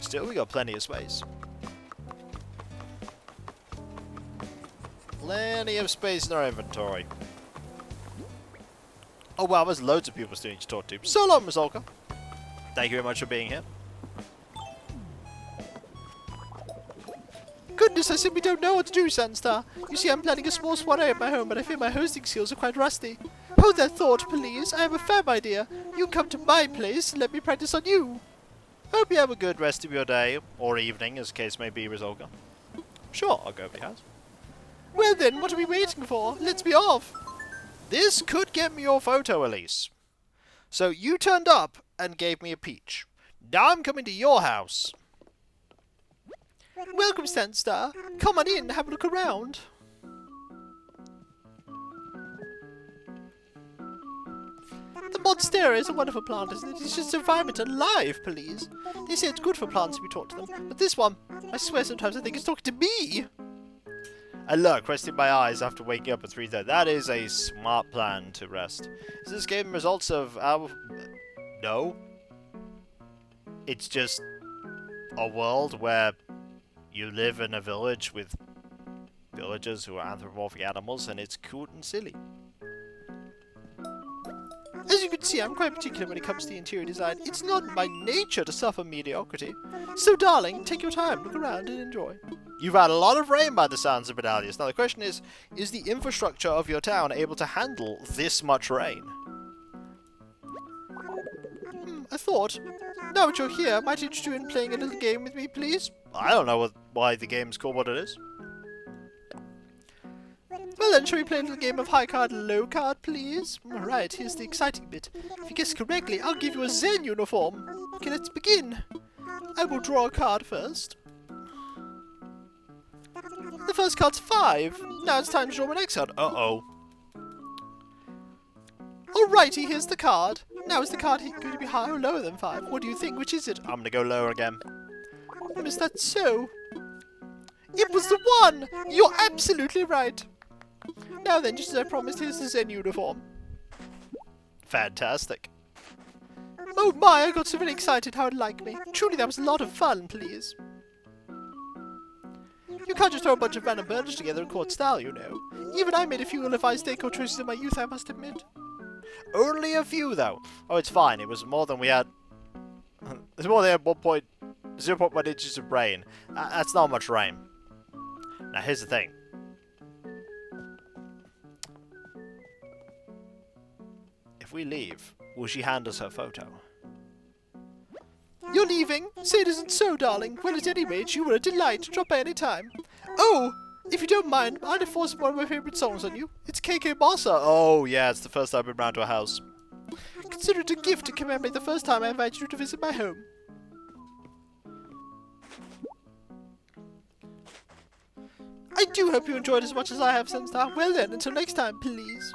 S1: Still, we got plenty of space. Plenty of space in our inventory. Oh wow, there's loads of people still need to talk to. So long, Miss Olga. Thank you very much for being here.
S2: Goodness, I simply don't know what to do, Sandstar. You see, I'm planning a small soiree at my home, but I fear my hosting skills are quite rusty. Hold that thought, please. I have a fab idea. You come to my place and let me practice on you.
S1: Hope you have a good rest of your day, or evening, as the case may be, Miss Olga. Sure, I'll go over the house.
S2: Well then, what are we waiting for? Let's be off.
S1: This could get me your photo, Elise. So you turned up and gave me a peach. Now I'm coming to your house.
S2: Welcome, Sandstar. Come on in and have a look around. The monstera is a wonderful plant, isn't it? It's just environment alive, please. They say it's good for plants to be taught to them, but this one, I swear sometimes I think it's talking to me.
S1: And look, resting my eyes after waking up at 3:30. That is a smart plan to rest. Is this game results of our... No. It's just a world where you live in a village with villagers who are anthropomorphic animals, and it's cute and silly.
S2: As you can see, I'm quite particular when it comes to the interior design. It's not my nature to suffer mediocrity. So, darling, take your time, look around and enjoy.
S1: You've had a lot of rain by the sounds of Bedalius. Now the question is the infrastructure of your town able to handle this much rain?
S2: I thought, now that you're here, might interest you in playing a little game with me, please?
S1: I don't know why the game's called what it is.
S2: Well then, shall we play a little game of high card, low card, please? Alright, here's the exciting bit. If you guess correctly, I'll give you a Zen uniform. Okay, let's begin. I will draw a card first. The first card's 5. Now it's time to draw my next card.
S1: Uh-oh.
S2: Alrighty, here's the card. Now is the card going to be higher or lower than 5? What do you think? Which is it?
S1: I'm gonna go lower again.
S2: Is that so? It was the 1! You're absolutely right. Now then, just as I promised, here's the Zen uniform.
S1: Fantastic.
S2: Oh my, I got so very excited how it liked me. Truly, that was a lot of fun, please. You can't just throw a bunch of random burners together in court style, you know. Even I made a few ill-advised decor choices in my youth, I must admit.
S1: Only a few, though. Oh, it's fine. It was more than we had. It's more than 0.1 inches of rain. That's not much rain. Now, here's the thing. If we leave, will she hand us her photo?
S2: You're leaving? Say it isn't so, darling. Well, at any rate, you were a delight. Drop by any time. Oh, if you don't mind, I'd enforce one of my favourite songs on you. It's KK Bossa.
S1: Oh, yeah, it's the first time I've been round to a house.
S2: Consider it a gift to commemorate the first time I invited you to visit my home. I do hope you enjoyed as much as I have, Sunstar. Well then, until next time, please.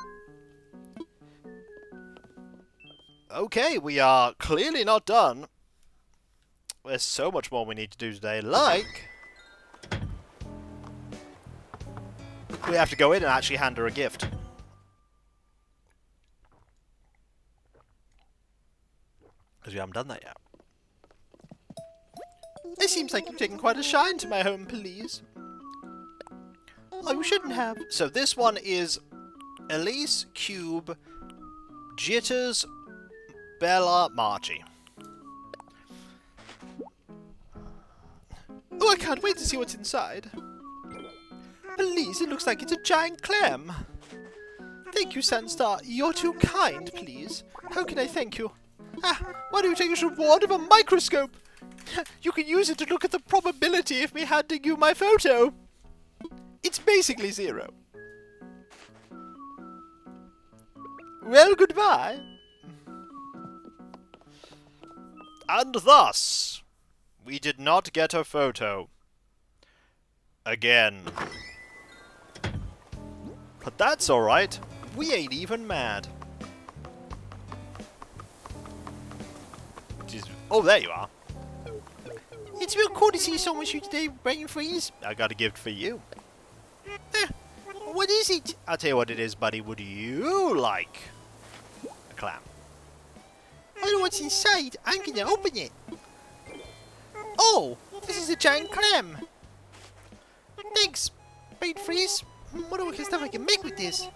S1: Okay, we are clearly not done. There's so much more we need to do today, like... we have to go in and actually hand her a gift. Because we haven't done that yet.
S2: It seems like you've taken quite a shine to my home, please. Oh, you shouldn't have.
S1: So this one is Elise, Cube, Jitters, Bella, Margie.
S2: Oh, I can't wait to see what's inside. Please, it looks like it's a giant clam. Thank you, Sunstar. You're too kind, please. How can I thank you? Ah, why don't you take this reward of a microscope? You can use it to look at the probability of me handing you my photo. It's basically 0. Well, goodbye.
S1: And thus, we did not get her photo. Again. But that's alright. We ain't even mad. Oh, there you are.
S2: It's real cool to see someone with you today, Brain Freeze.
S1: I got a gift for you.
S2: What is it?
S1: I'll tell you what it is, buddy. Would you like a clam?
S2: I know what's inside. I'm gonna open it. Oh, this is a giant clam. Thanks, Brain Freeze. What do I stuff I can make with this?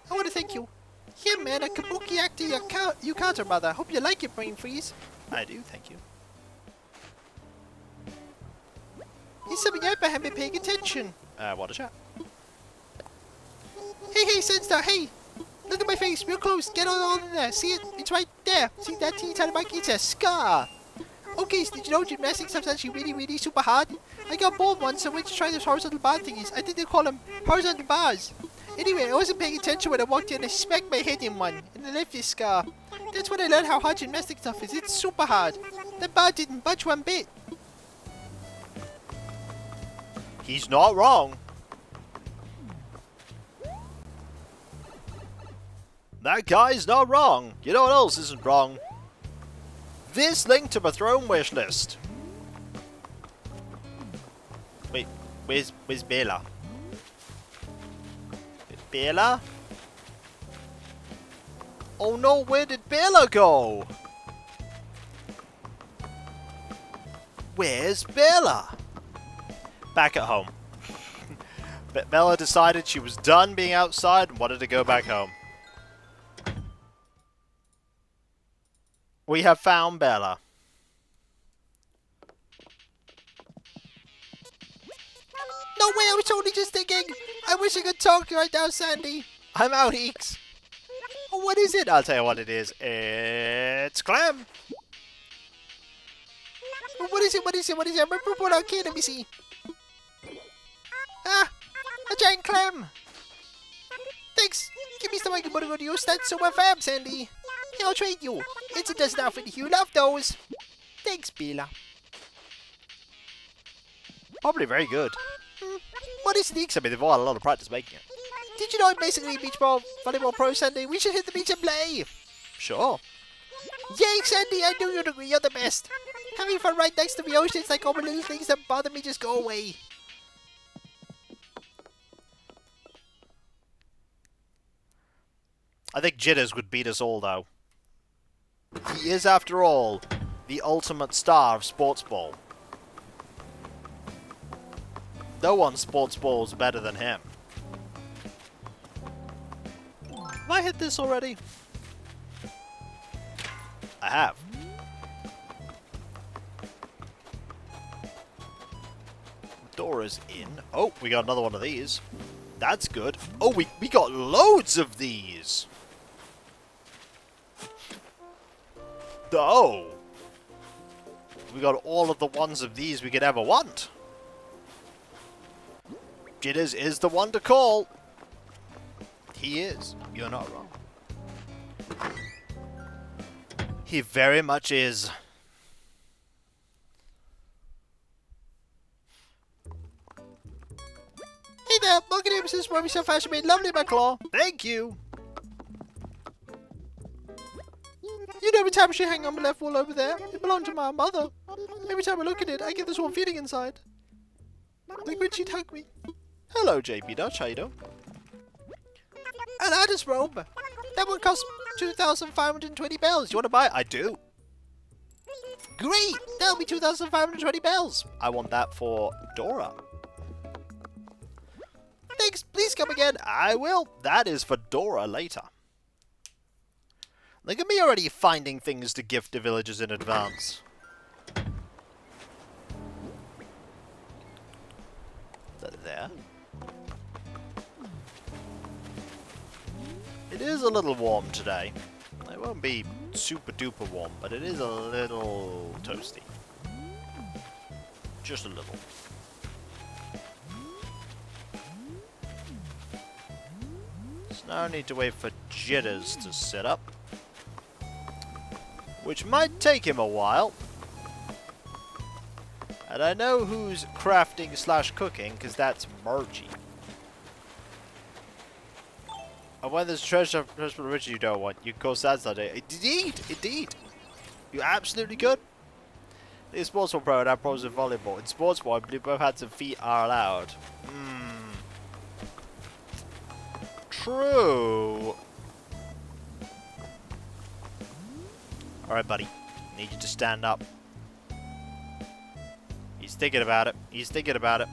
S2: I want to thank you. Here, man, a kabuki actor you counter, mother. Hope you like it, Brain Freeze.
S1: I do, thank you.
S2: Here's something I haven't been paying attention.
S1: What a chat.
S2: Hey, Sunstar, hey! Look at my face, real close. Get on in there. See it? It's right there. See that teeny tiny mark? It's a scar. Okay, so did you know gymnastics is actually really, really super hard? I got bored once, so I went to try those horizontal bar thingies. I think they call them horizontal bars. Anyway, I wasn't paying attention when I walked in and I smacked my head in one, and I left this scar. That's when I learned how hard gymnastics stuff is. It's super hard. That bar didn't budge one bit.
S1: He's not wrong. That guy's not wrong. You know what else isn't wrong? This link to my throne wish list. Wait, where's Bella? Bella? Oh no, where did Bella go? Where's Bella? Back at home. But Bella decided she was done being outside and wanted to go back home. We have found Bella.
S2: No way, I was totally just thinking. I wish I could talk to you right now, Sandy.
S1: I'm out, Eeks. Oh, what is it? I'll tell you what it is. It's clam.
S2: What is it? What is it? What is it? My purple out here, let me see. Ah, a giant clam. Thanks. Give me some I can put it on you. That's so fab, Sandy. Here, I'll trade you. It's a dozen outfit. You love those. Thanks, Bella.
S1: Probably very good.
S2: What is it?
S1: I mean, they've all had a lot of practice making it.
S2: Did you know I'm basically beach ball volleyball pro, Sandy? We should hit the beach and play.
S1: Sure.
S2: Yay, Sandy! I knew you'd agree. You're the best. Having fun right next to the ocean, it's like all the little things that bother me just go away.
S1: I think Jitters would beat us all, though. He is, after all, the ultimate star of sports ball. No one's sports ball is better than him. Have I hit this already? I have. Dora's in. Oh, we got another one of these. That's good. Oh, we got loads of these. Oh. We got all of the ones of these we could ever want. Jitters is the one to call. He is. You're not wrong. He very much is.
S2: Hey there, welcome to Mrs. Mommy So Fashion Made Lovely, my claw.
S1: Thank you.
S2: You know the tapestry hanging on the left wall over there? It belonged to my mother. Every time I look at it, I get this warm feeling inside. Like when she'd hug me.
S1: Hello, JP Dutch. How you doing?
S2: An artist robe. That one costs 2,520 bells. You want to buy it?
S1: I do.
S2: Great! That'll be 2,520 bells.
S1: I want that for Dora.
S2: Thanks, please come again.
S1: I will. That is for Dora later. Look at me already finding things to gift to villagers in advance. There. It is a little warm today. It won't be super duper warm, but it is a little toasty. Just a little. So now I need to wait for Jitters to set up. Which might take him a while. And I know who's crafting slash cooking, because that's Margie. And when there's treasure rich you don't want, you go sad that day. Indeed. You absolutely could. In sports ball pro and I pros in volleyball. In sports ball, I believe both hands and feet are allowed. True. Alright, buddy. Need you to stand up. He's thinking about it. He's thinking about it.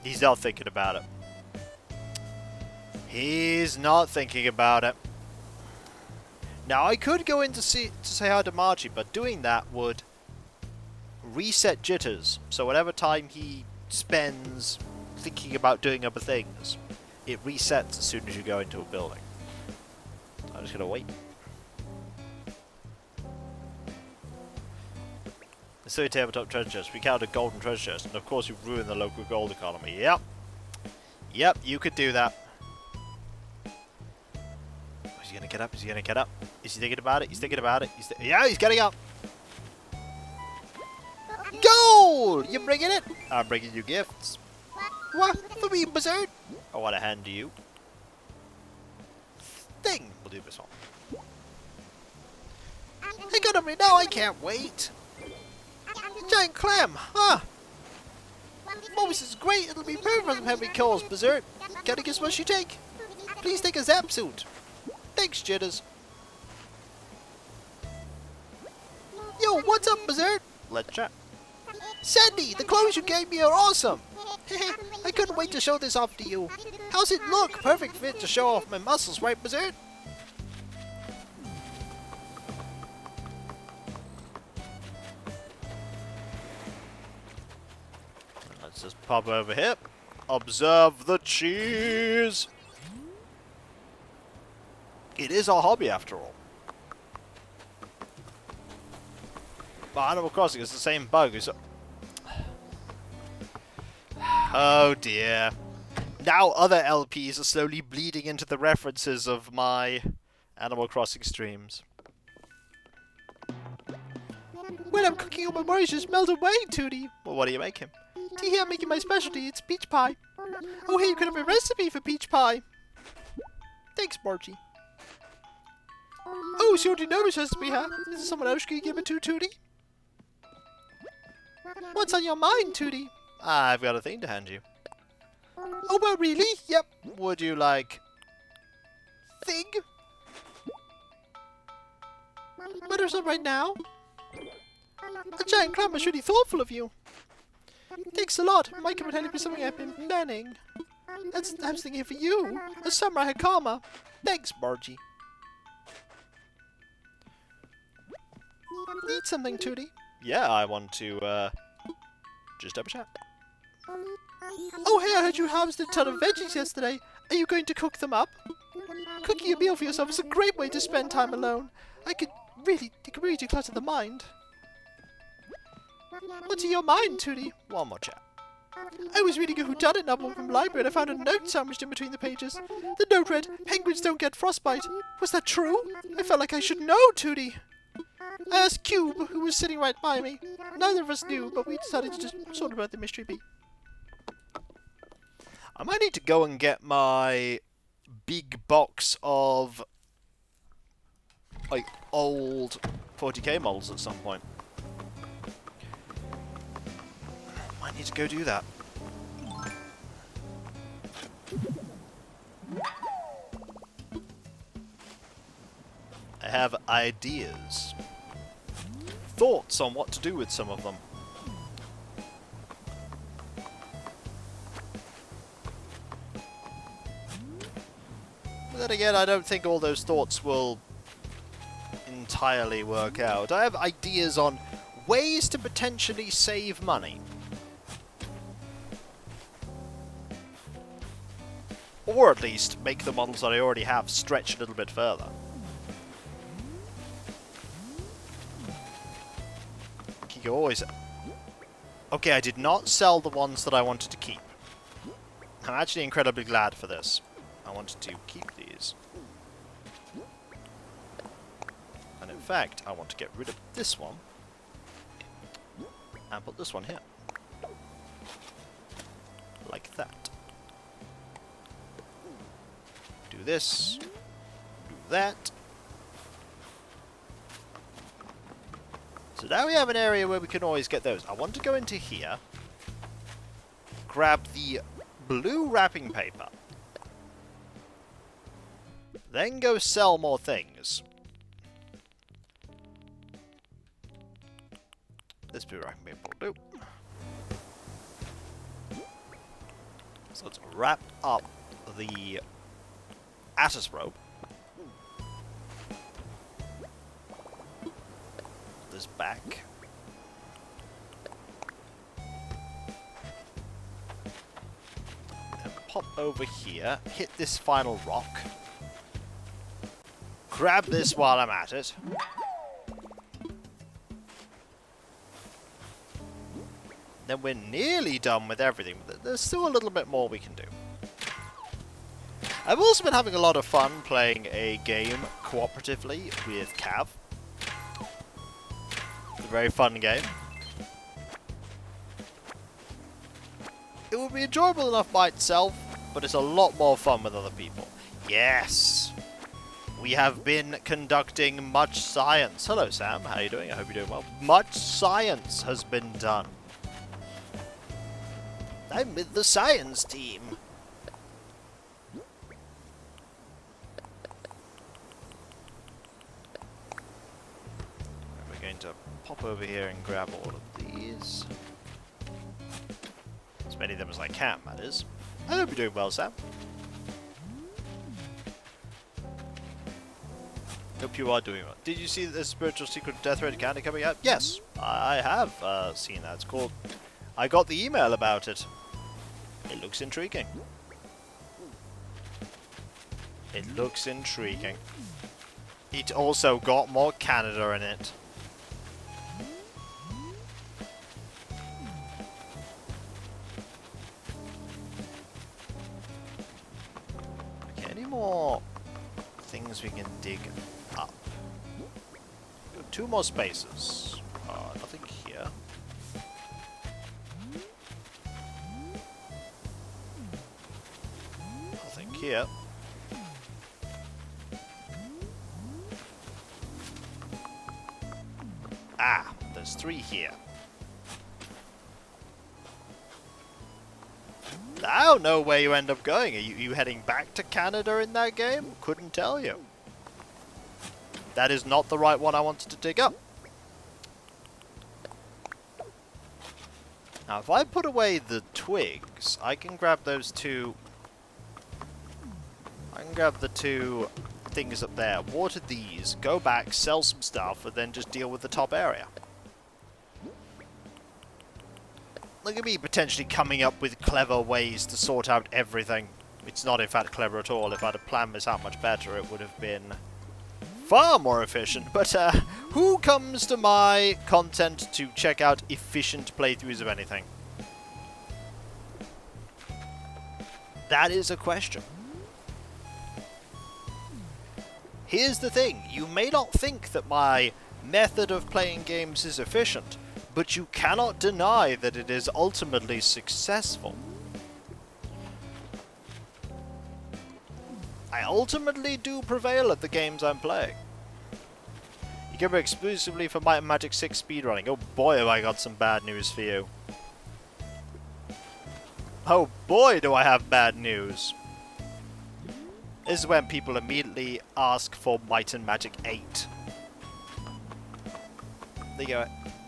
S1: He's not thinking about it. He's not thinking about it. Now, I could go in to say hi to Margie, but doing that would reset Jitters. So whatever time he spends thinking about doing other things, it resets as soon as you go into a building. I'm just going to wait. So tabletop treasure chest. We counted a golden treasure chest, and of course we've ruined the local gold economy. Yep, you could do that. Is he gonna get up? Is he gonna get up? Is he thinking about it? He's thinking about it. Yeah, he's getting up. Gold! You bringing it? I'm bringing you gifts.
S2: What? For me, Berserk?
S1: I want to hand to you. Thing. We'll do this one.
S2: I got him right now. I can't wait. Giant clam, huh? Oh, this is great. It'll be perfect for some heavy kills, Berserk. Gotta guess what you take. Please take a zap suit.
S1: Thanks, Jitters.
S2: Yo, what's up, Berserk?
S1: Let's chat.
S2: Sandy, the clothes you gave me are awesome. I couldn't wait to show this off to you. How's it look? Perfect fit to show off my muscles, right, Berserk?
S1: Let's just pop over here. Observe the cheese. It is our hobby, after all. But Animal Crossing is the same bug. Oh dear. Now other LPs are slowly bleeding into the references of my Animal Crossing streams.
S2: when I'm cooking, all my worries just melt away, Tootie.
S1: Well, what do you make him?
S2: Tea here, I'm making my specialty. It's peach pie. Oh, hey, you could have a recipe for peach pie. Thanks, Margie. Oh, so you already know which recipe, huh? Is there someone else you can give it to, Tootie? What's on your mind, Tootie?
S1: I've got a thing to hand you.
S2: Oh, well, really? Yep.
S1: Would you like...
S2: Thing? But there's not right now. A giant clam is really thoughtful of you. Thanks a lot. Might come in handy for something I've been planning. I was thinking for you. A samurai hakama. Thanks, Margie. Need something, Tootie?
S1: Yeah, I want to, just have a chat.
S2: Oh, hey, I heard you harvested a ton of veggies yesterday. Are you going to cook them up? Cooking a meal for yourself is a great way to spend time alone. It could really declutter the mind. What's in your mind, Tootie?
S1: One more chat.
S2: I was reading a whodunit novel from the library and I found a note sandwiched in between the pages. The note read, "Penguins don't get frostbite." Was that true? I felt like I should know, Tootie. I asked Cube, who was sitting right by me. Neither of us knew, but we decided to just sort of let the mystery be.
S1: I might need to go and get my big box of, like, old 40k models at some point. Might need to go do that. I have ideas. Thoughts on what to do with some of them. But then again, I don't think all those thoughts will entirely work out. I have ideas on ways to potentially save money. Or at least make the models that I already have stretch a little bit further. You can always... Okay, I did not sell the ones that I wanted to keep. I'm actually incredibly glad for this. I wanted to keep these. And in fact, I want to get rid of this one. And put this one here. Like that. Do this. Do that. So now we have an area where we can always get those. I want to go into here. Grab the blue wrapping paper. Then go sell more things. This blue wrapping paper will do. So let's wrap up the Atlas rope. This back. And pop over here, hit this final rock. Grab this while I'm at it. Then we're nearly done with everything. There's still a little bit more we can do. I've also been having a lot of fun playing a game cooperatively with Cav. It's a very fun game. It would be enjoyable enough by itself, but it's a lot more fun with other people. Yes! We have been conducting much science. Hello, Sam. How are you doing? I hope you're doing well. Much science has been done. I'm with the science team. We're going to pop over here and grab all of these. As many of them as I can, that is. I hope you're doing well, Sam. Hope you are doing well. Did you see the Spiritual Secret Death Red Candy coming out? Yes, I have seen that. It's called... I got the email about it. It looks intriguing. It looks intriguing. It also got more Canada in it. Okay, any more things we can dig up? Got 2 more spaces. Nothing here. Ah, there's 3 here. I don't know where you end up going. Are you heading back to Canada in that game? Couldn't tell you. That is not the right one I wanted to dig up. Now, if I put away the twigs, I can grab those 2... I can grab the 2 things up there, water these, go back, sell some stuff, and then just deal with the top area. Look at me potentially coming up with clever ways to sort out everything. It's not in fact clever at all. If I'd have planned this out much better, it would have been far more efficient. But who comes to my content to check out efficient playthroughs of anything? That is a question. Here's the thing. You may not think that my method of playing games is efficient, but you cannot deny that it is ultimately successful. I ultimately do prevail at the games I'm playing. You get me exclusively for Might and Magic 6 speedrunning. Oh boy, have I got some bad news for you. Oh boy, do I have bad news. This is when people immediately ask for Might and Magic 8. They go,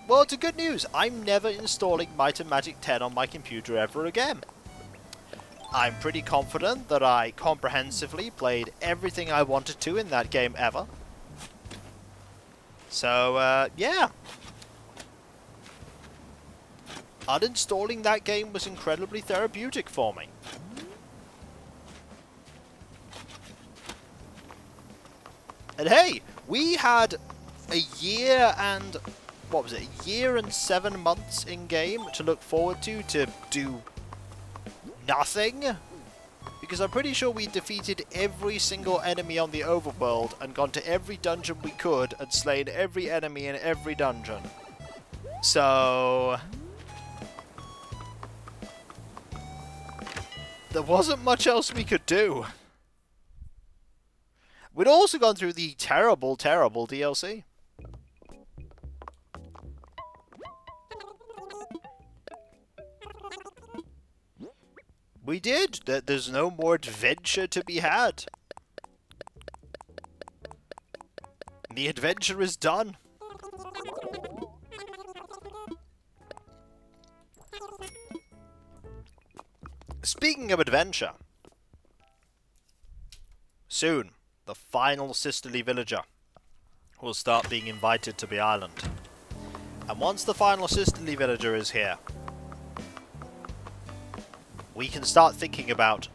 S1: well, it's a good news. I'm never installing Might and Magic 10 on my computer ever again. I'm pretty confident that I comprehensively played everything I wanted to in that game ever. So, yeah. Uninstalling that game was incredibly therapeutic for me. And hey, we had a year and... what was it? A year and 7 months in game to look forward to do nothing? Because I'm pretty sure we defeated every single enemy on the overworld and gone to every dungeon we could and slain every enemy in every dungeon. So... there wasn't much else we could do. We'd also gone through the terrible, terrible DLC. We did. There's no more adventure to be had. The adventure is done. Speaking of adventure, soon the final sisterly villager will start being invited to the island. And once the final sisterly villager is here, we can start thinking about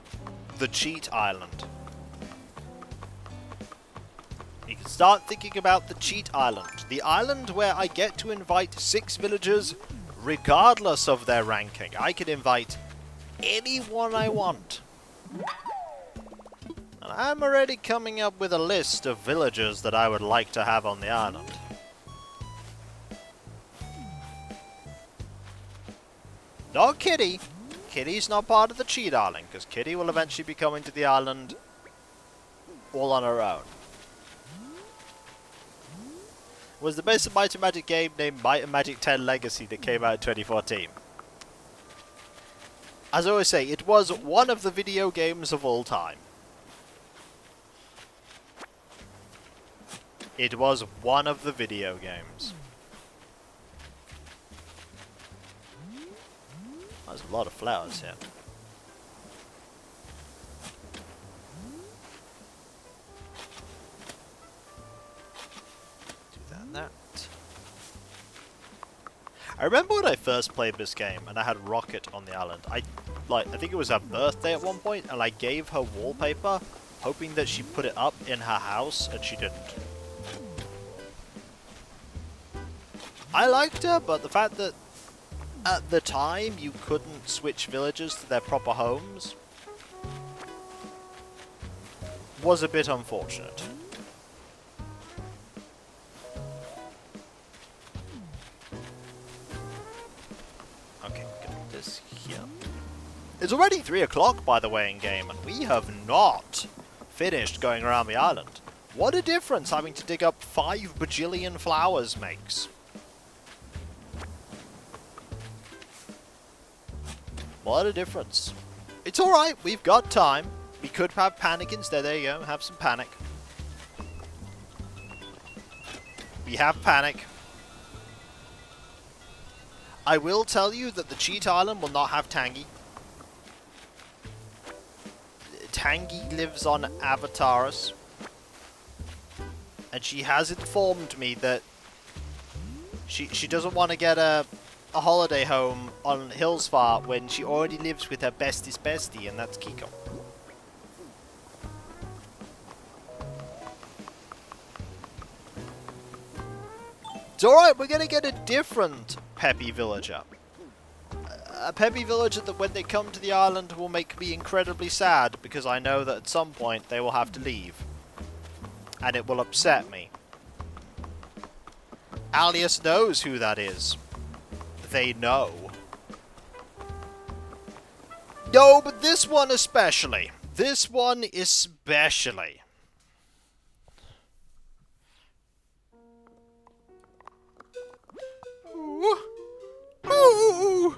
S1: the cheat island. We can start thinking about the cheat island. The island where I get to invite 6 villagers regardless of their ranking. I can invite anyone I want. And I'm already coming up with a list of villagers that I would like to have on the island. Not Kitty. Kitty's not part of the cheat island, because Kitty will eventually be coming to the island all on her own. Was the basic Might and Magic game named Might and Magic 10 Legacy that came out in 2014. As I always say, it was one of the video games of all time. It was one of the video games. There's a lot of flowers here. Do that and that. I remember when I first played this game and I had Rocket on the island. I think it was her birthday at one point, and I gave her wallpaper hoping that she put it up in her house, and she didn't. I liked her, but the fact that at the time you couldn't switch villagers to their proper homes was a bit unfortunate. Okay, get this here. It's already 3 o'clock, by the way, in game, and we have not finished going around the island. What a difference having to dig up 5 bajillion flowers makes. What a difference. It's alright, we've got time. We could have panic instead. There you go, have some panic. We have panic. I will tell you that the cheat island will not have Tangy. Tangy lives on Avataris. And she has informed me that she doesn't want to get a holiday home on Hillsfar when she already lives with her bestest bestie, and that's Kiko. It's alright, we're gonna get a different peppy villager. A peppy villager that when they come to the island will make me incredibly sad, because I know that at some point they will have to leave. And it will upset me. Alias knows who that is. They know. No, but this one especially. This one especially. Ooh. Ooh.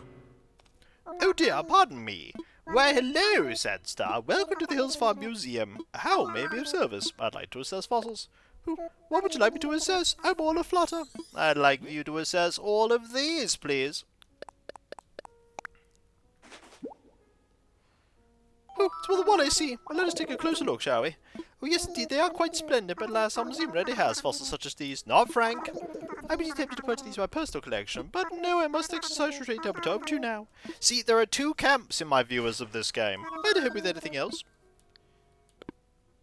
S1: Oh dear, pardon me. Why, hello, sad star. Welcome to the Hills Farm Museum. How may I be of service? I'd like to assess fossils. What would you like me to assess? I'm all aflutter. I'd like you to assess all of these, please. Oh, it's more than one I see. Well, let us take a closer look, shall we? Oh, yes, indeed, they are quite splendid, but alas, our museum already has fossils such as these. Not Frank. I'd be tempted to purchase these for my personal collection, but no, I must exercise restraint up to now. See, there are 2 camps in my viewers of this game. I don't help with anything else.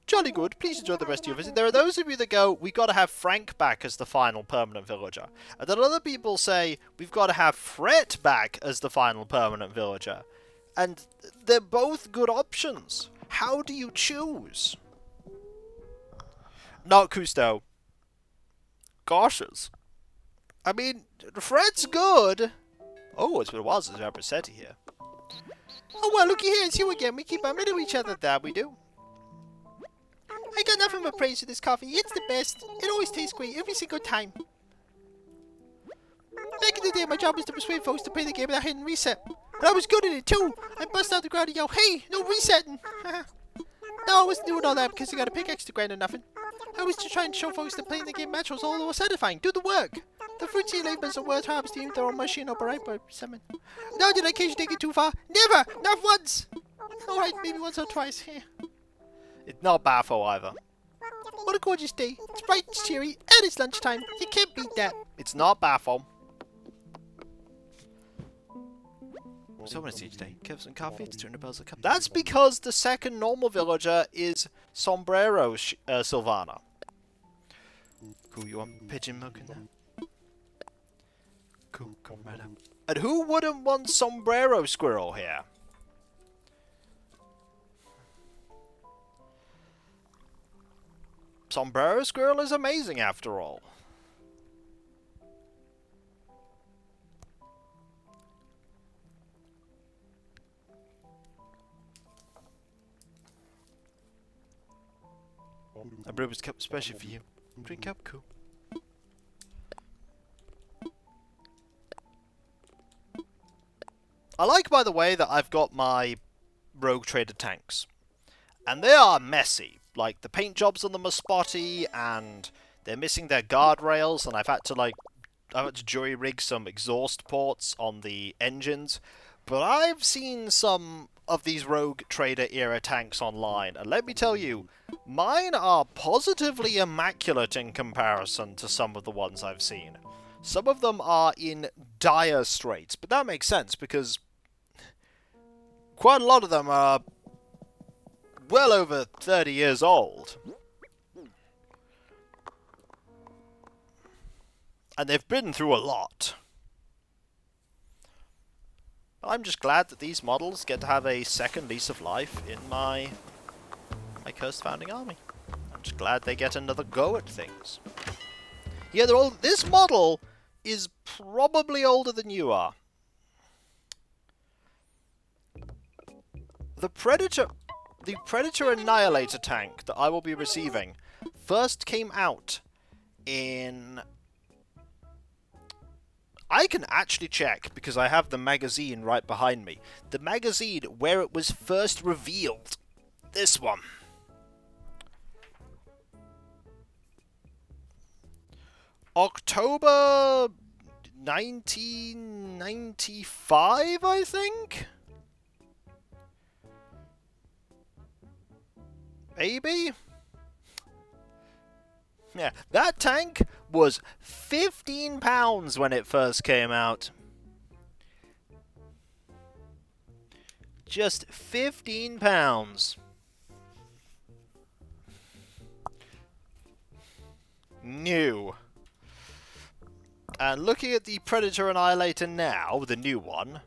S1: Jolly good, please enjoy the rest of your visit. There are those of you that go, we've got to have Frank back as the final permanent villager. And then other people say, we've got to have Fret back as the final permanent villager. And they're both good options. How do you choose? Not Cousteau. Goshers. I mean, Fred's good. Oh, it's been a while since I've ever said here. Oh, well, looky here, it's you again. We keep bumping into each other, that we do. I got nothing but praise for this coffee. It's the best. It always tastes great every single time. Back in the day, my job was to persuade folks to play the game without hitting reset. And I was good at it, too. I bust out the ground and yell, hey, no resetting. No, I wasn't doing all that because I got a pickaxe to grind or nothing. I was just trying to show folks that playing the game match was all more satisfying. Do the work. The fruits you labors are worth harvesting. They're on machine operate by summon. Now did I occasionally take it too far? Never! Not once! Alright, maybe once or twice. It's not Baffo either. What a gorgeous day. It's bright, it's cheery, and it's lunchtime. You can't beat that. It's not Baffo. So what is it today? Give some coffee, it's 200 bells a cup. That's because the second normal villager is Sombrero Silvana. Cool, you want pigeon milk in there? Cool, come right up. And who wouldn't want Sombrero Squirrel here? Sombrero Squirrel is amazing after all. A brew was kept special for you. Drink up, cool. I like, by the way, that I've got my Rogue Trader tanks. And they are messy. Like, the paint jobs on them are spotty, and they're missing their guardrails, and I've had to jury-rig some exhaust ports on the engines. But I've seen some of these Rogue Trader era tanks online, and let me tell you, mine are positively immaculate in comparison to some of the ones I've seen. Some of them are in dire straits, but that makes sense because quite a lot of them are well over 30 years old. And they've been through a lot. I'm just glad that these models get to have a second lease of life in my Cursed Founding Army. I'm just glad they get another go at things. Yeah, they're all. This model is probably older than you are. The Predator Annihilator tank that I will be receiving first came out in... I can actually check, because I have the magazine right behind me. The magazine where it was first revealed. This one. October 1995, I think? Maybe? Yeah, that tank was £15 when it first came out. Just £15. New. And looking at the Predator Annihilator now, the new one,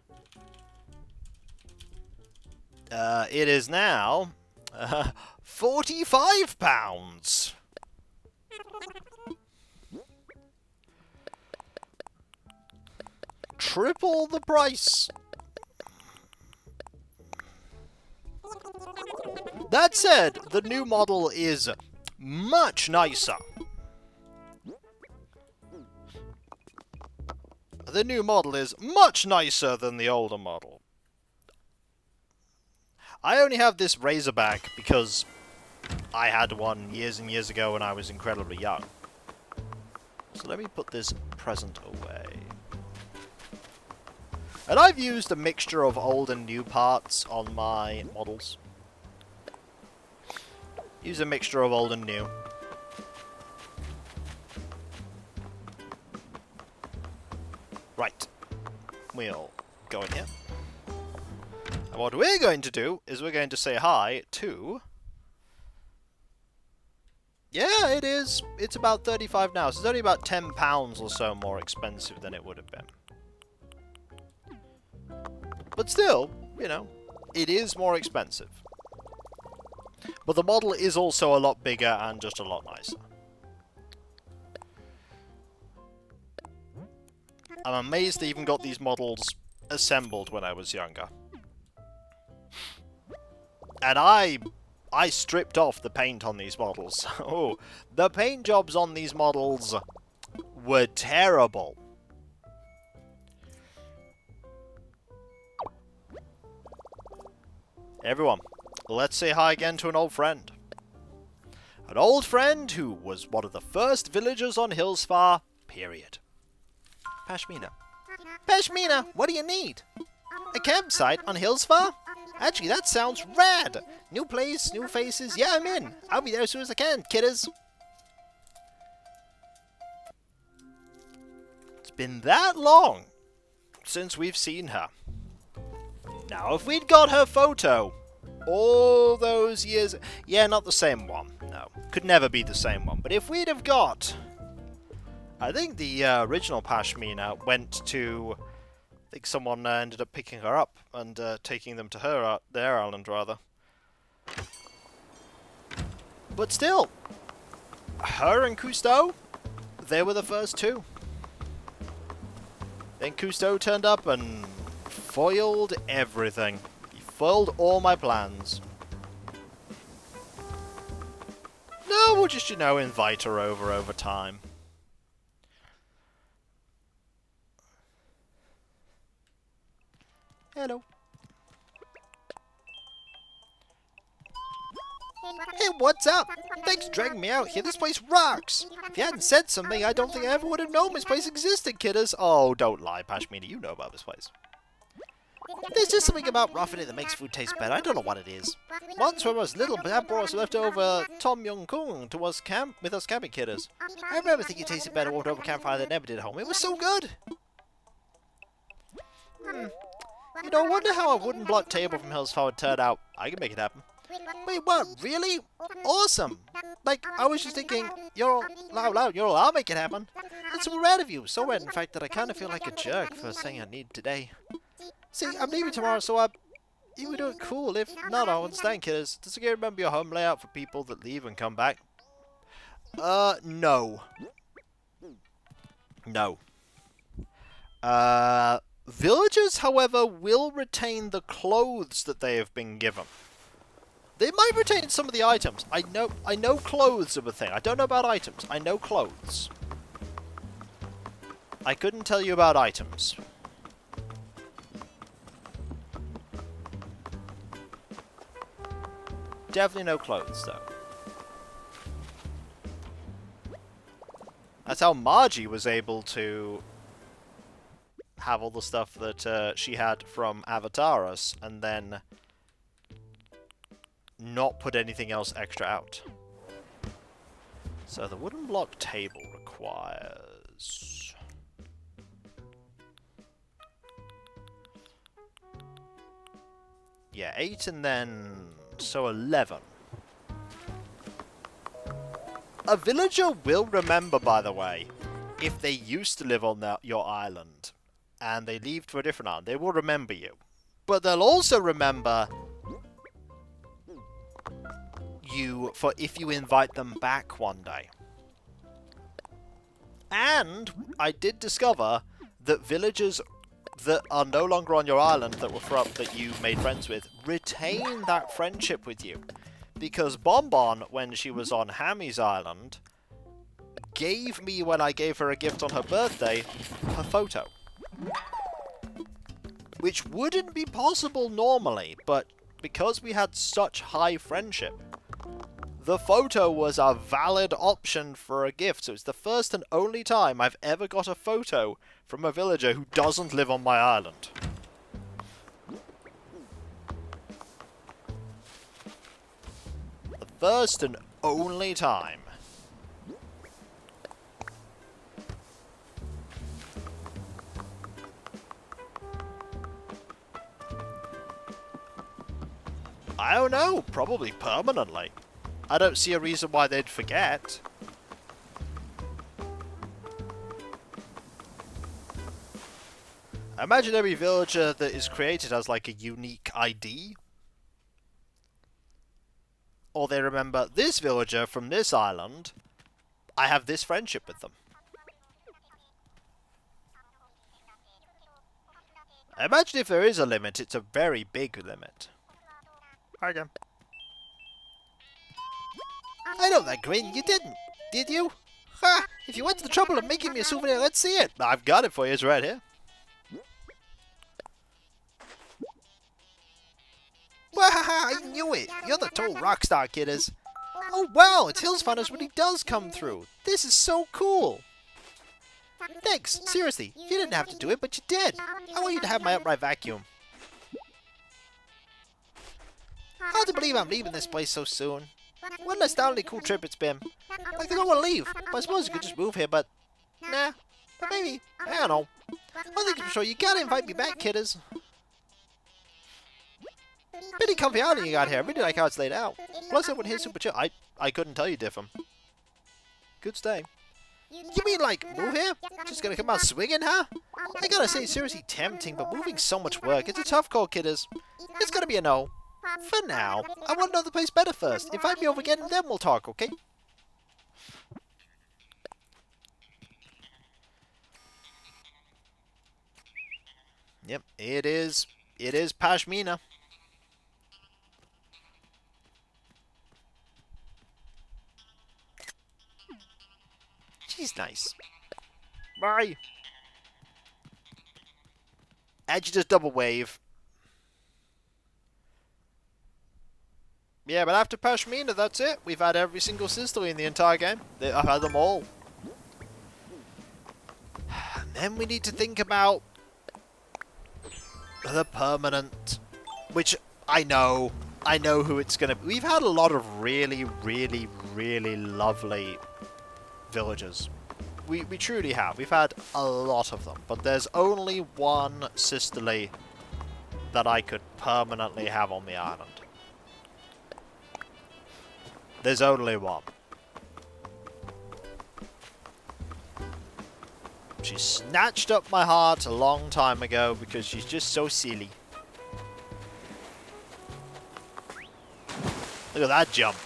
S1: it is now £45. Triple the price. That said, the new model is much nicer. The new model is much nicer than the older model. I only have this Razorback because I had one years and years ago when I was incredibly young. So let me put this present away. And I've used a mixture of old and new parts on my models. Use a mixture of old and new. Right. We'll go in here. And what we're going to do is we're going to say hi to... Yeah, it is. It's about 35 now, so it's only about £10 or so more expensive than it would have been. But still, you know, it is more expensive. But the model is also a lot bigger and just a lot nicer. I'm amazed they even got these models assembled when I was younger. And I stripped off the paint on these models. Oh, the paint jobs on these models were terrible. Everyone, let's say hi again to an old friend. An old friend who was one of the first villagers on Hillsfar, period. Pashmina. Pashmina, what do you need? A campsite on Hillsfar? Actually, that sounds rad! New place, new faces, yeah, I'm in! I'll be there as soon as I can, kidders! It's been that long since we've seen her. Now, if we'd got her photo all those years... Yeah, not the same one, no. Could never be the same one. But if we'd have got... I think the original Pashmina went to... I think someone ended up picking her up and taking them to her their island, rather. But still, her and Cousteau, they were the first two. Then Cousteau turned up and foiled everything. He foiled all my plans. No, we'll just, you know, invite her over time. Hello. Hey, what's up? Thanks for dragging me out here. This place rocks. If you hadn't said something, I don't think I ever would have known this place existed, kidders. Oh, don't lie, Pashmina. You know about this place. There's just something about roughing it that makes food taste better. I don't know what it is. Once when I was little, Dad brought us leftover Tom Yum Kung to us with us camping kidders. I remember thinking it tasted better over a campfire than never did at home. It was so good. You know, I wonder how a wooden block table from Hillsfar would turn out. I can make it happen. Wait, what? Really? Awesome! Like, I was just thinking, I'll make it happen. That's so rad of you. So rad, in fact, that I kind of feel like a jerk for saying I need today. See, I'm leaving tomorrow, so you would do it cool. If not, I understand, kidders. Does you remember your home layout for people that leave and come back? No. No. Villagers, however, will retain the clothes that they have been given. They might retain some of the items. I know clothes are a thing. I don't know about items. I know clothes. I couldn't tell you about items. Definitely no clothes, though. That's how Margie was able to have all the stuff that she had from Avataris, and then not put anything else extra out. So the wooden block table requires... yeah, 8 and then... so 11. A villager will remember, by the way, if they used to live on your island, and they leave to a different island, they will remember you. But they'll also remember you for if you invite them back one day. And I did discover that villagers that are no longer on your island that you made friends with retain that friendship with you. Because Bonbon, when she was on Hammy's island, gave me, when I gave her a gift on her birthday, her photo. Which wouldn't be possible normally, but because we had such high friendship, the photo was a valid option for a gift. So it's the first and only time I've ever got a photo from a villager who doesn't live on my island. The first and only time. I don't know, probably permanently. I don't see a reason why they'd forget. I imagine every villager that is created has like a unique ID. Or they remember this villager from this island, I have this friendship with them. I imagine if there is a limit, it's a very big limit. Hi again. I know that grin, you didn't, did you? Ha! If you went to the trouble of making me a souvenir, let's see it! I've got it for you, it's right here. Wahaha, I knew it! You're the total rock star, kiddas. Oh wow, it's Hill's finest when he does come through. This is so cool. Thanks, seriously, you didn't have to do it, but you did. I want you to have my upright vacuum. Hard to believe I'm leaving this place so soon. What an astoundingly cool trip it's been. Like, I don't want to leave, but I suppose you could just move here, but... nah, but maybe. I don't know. One thing for sure, you gotta invite me back, kiddas. Pretty comfy outing you got here. I really like how it's laid out. Plus, everyone here's super chill. I couldn't tell you different. Good stay. You mean, like, move here? Just gonna come out swinging, huh? I gotta say, seriously tempting, but moving's so much work. It's a tough call, kiddas. It's gonna be a no. For now, I want to know the place better first. Invite me over again, and then we'll talk, okay? Yep, it is Pashmina. She's nice. Bye. And you just double wave. Yeah, but after Pashmina, that's it. We've had every single sister in the entire game. I've had them all. And then we need to think about the permanent, which I know who it's going to be. We've had a lot of really, really, really lovely villagers. We truly have. We've had a lot of them. But there's only one sisterly that I could permanently have on the island. There's only one. She snatched up my heart a long time ago because she's just so silly. Look at that jump.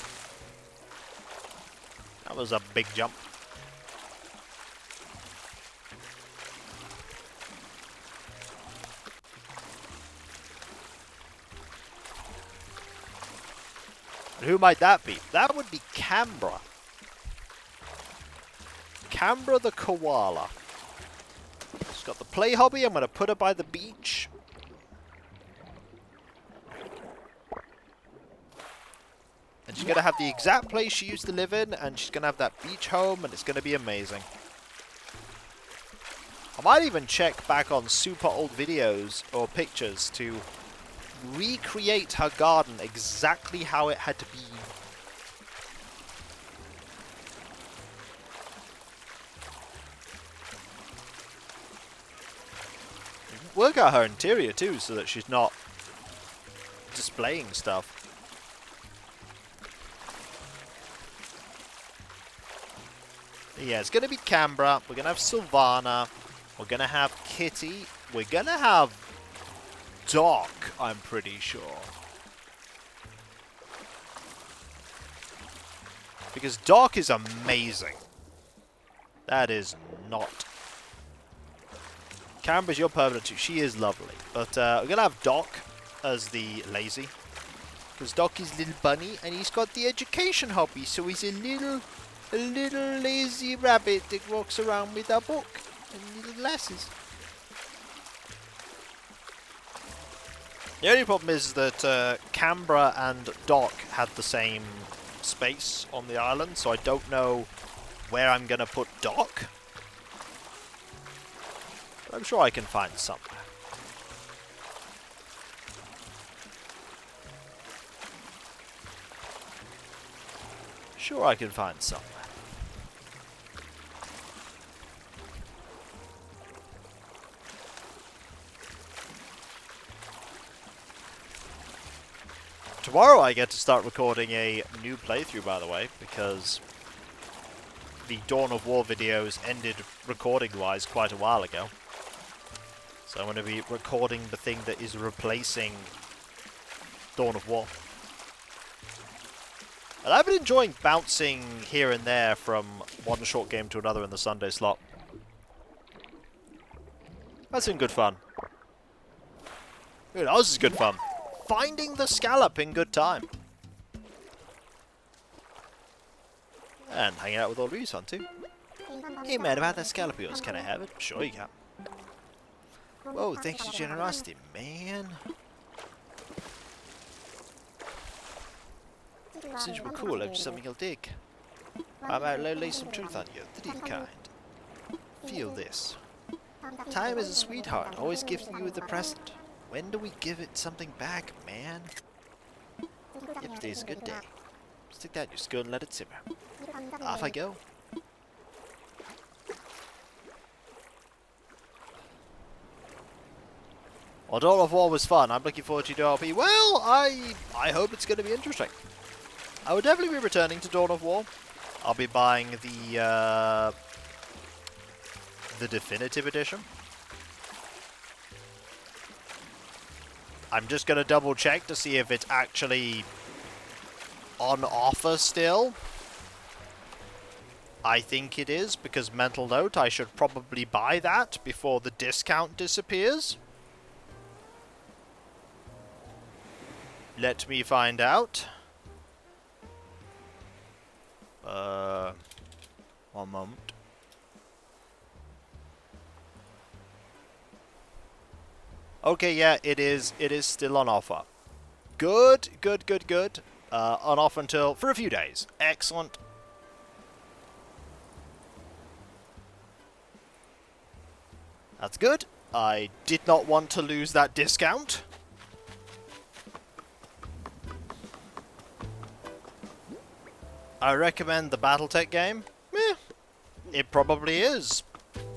S1: That was a big jump. And who might that be? That would be Canberra. Canberra the koala. She's got the play hobby. I'm going to put her by the beach. And she's going to have the exact place she used to live in, and she's going to have that beach home, and it's going to be amazing. I might even check back on super old videos or pictures to recreate her garden exactly how it had to be. Work out her interior too, so that she's not displaying stuff. Yeah, it's going to be Canberra. We're going to have Sylvana. We're going to have Kitty. We're going to have Doc, I'm pretty sure. Because Doc is amazing. That is not. Canberra's your permanent too. She is lovely. But we're going to have Doc as the lazy. Because Doc is a little bunny and he's got the education hobby. So he's a little lazy rabbit that walks around with a book and little glasses. The only problem is that Canberra and Doc had the same space on the island, so I don't know where I'm going to put Doc. But I'm sure I can find somewhere. Sure I can find somewhere. Tomorrow I get to start recording a new playthrough, by the way, because the Dawn of War videos ended recording-wise quite a while ago. So I'm going to be recording the thing that is replacing Dawn of War. And I've been enjoying bouncing here and there from one short game to another in the Sunday slot. That's been good fun. Who else is good fun? Finding the scallop in good time. And hanging out with all of you, son, too. Hey man, about that scallop of yours, can I have it? Sure you can. Whoa, thanks for your generosity, man. Since you were cool, I've just something you'll dig. I might lay some truth on you, the deep kind. Feel this. Time is a sweetheart, always gifting you with the present. When do we give it something back, man? Yep, today's a good day. Stick that in your skull and let it simmer. Off I go. Well, Dawn of War was fun. I'm looking forward to DRP. Well, I hope it's going to be interesting. I will definitely be returning to Dawn of War. I'll be buying the definitive edition. I'm just going to double check to see if it's actually on offer still. I think it is, because mental note, I should probably buy that before the discount disappears. Let me find out. One moment. Okay, yeah, it is still on offer. Good. On offer until, for a few days. Excellent. That's good. I did not want to lose that discount. I recommend the Battletech game. Meh. It probably is.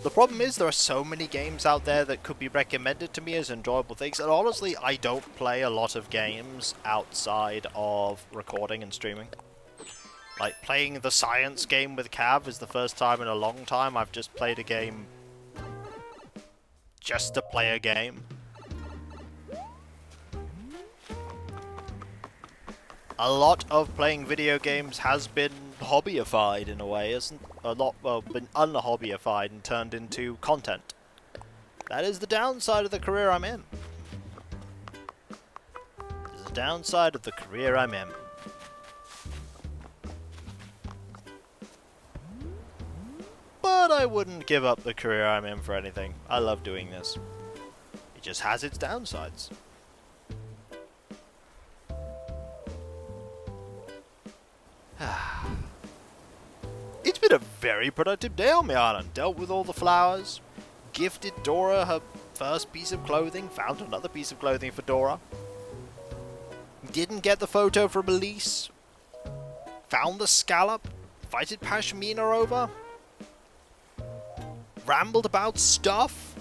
S1: The problem is there are so many games out there that could be recommended to me as enjoyable things, and honestly, I don't play a lot of games outside of recording and streaming. Like, playing the science game with Cav is the first time in a long time I've just played a game just to play a game. A lot of playing video games has been hobbyified in a way, isn't a lot, well, been unhobbyified and turned into content. That is the downside of the career I'm in. It's the downside of the career I'm in. but I wouldn't give up the career I'm in for anything. I love doing this. It just has its downsides. It's been a very productive day on my island. Dealt with all the flowers, gifted Dora her first piece of clothing, found another piece of clothing for Dora. Didn't get the photo from Elise. Found the scallop. Invited Pashmina over. Rambled about stuff.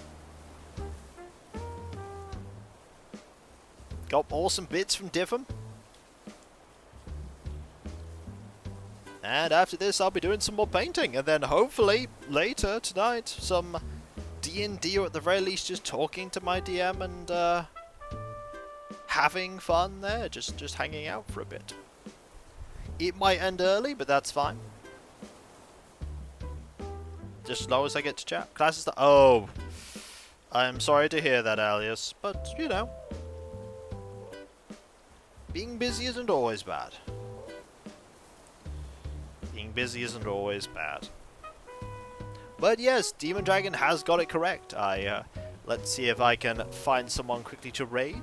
S1: Got awesome bits from Diffham. And after this I'll be doing some more painting. And then hopefully later tonight some D&D, or at the very least just talking to my DM and having fun there. Just hanging out for a bit. It might end early, but that's fine. Just as long as I get to chat. Classes oh, I'm sorry to hear that, Alias, but you know, being busy isn't always bad. Being busy isn't always bad. But yes, Demon Dragon has got it correct. Let's see if I can find someone quickly to raid.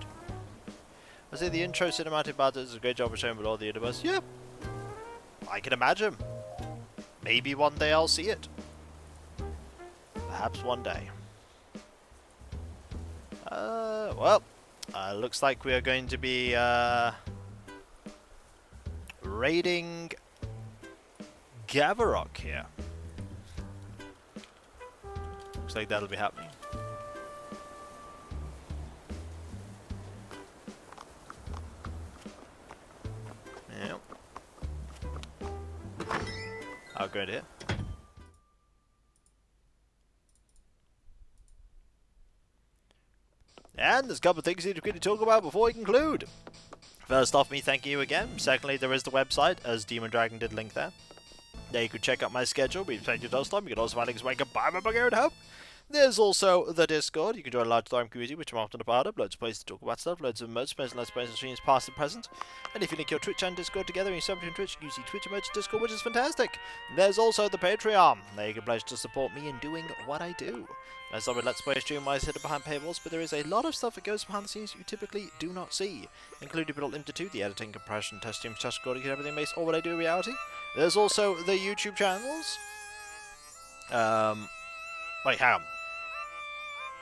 S1: I say the intro cinematic battle is a great job of showing below the universe. Yeah, I can imagine. Maybe one day I'll see it. Perhaps one day. Well, looks like we are going to be raiding Gavarok here. Looks like that'll be happening. Yeah. I'll go here. And there's a couple of things I need to quickly talk about before we conclude. First off, me thanking you again. Secondly, there is the website, as Demon Dragon did link there. There you can check out my schedule. We've plenty of dust time. You can also find links where I can buy my book at home. There's also the Discord. You can join a large Thorm community, which I'm often a part of. Loads of places to talk about stuff. Loads of emotes, plays and let's plays and streams past and present. And if you link your Twitch and Discord together and you sub between Twitch, you see Twitch emotes Discord, which is fantastic. There's also the Patreon. There you can pledge to support me in doing what I do. There's some Let's Play stream wise hidden behind paywalls, but there is a lot of stuff that goes behind the scenes you typically do not see, including but not limited to the editing, compression, testing, test recording, and everything makes all what I do a reality. There's also the YouTube channels. Wait, hang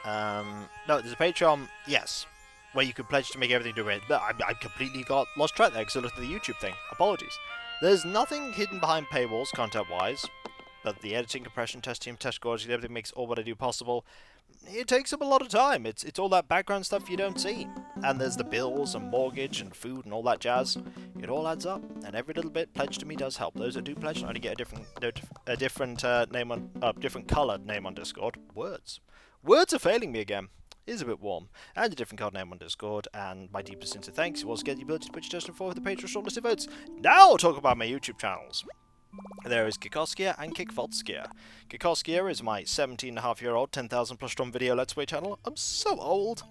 S1: on. No, there's a Patreon, yes, where you can pledge to make everything do it. But I completely got lost track there because I looked at the YouTube thing. Apologies. There's nothing hidden behind paywalls, content-wise, but the editing, compression, testing, test quality, and everything makes all what I do possible. It takes up a lot of time. It's all that background stuff you don't see. And there's the bills and mortgage and food and all that jazz. It all adds up, and every little bit pledged to me does help. Those that do pledge only get a different name on different coloured name on Discord. Words are failing me again. It is a bit warm. And a different card name on Discord. And my deepest sincere thanks. You also get the ability to put your testing for the Patreon shortlisted votes. Now I'll talk about my YouTube channels. There is Kikoskia and Kickvodskia. Kikoskia is my 17.5-year-old 10,000 plus drum video Let's Play channel. I'm so old.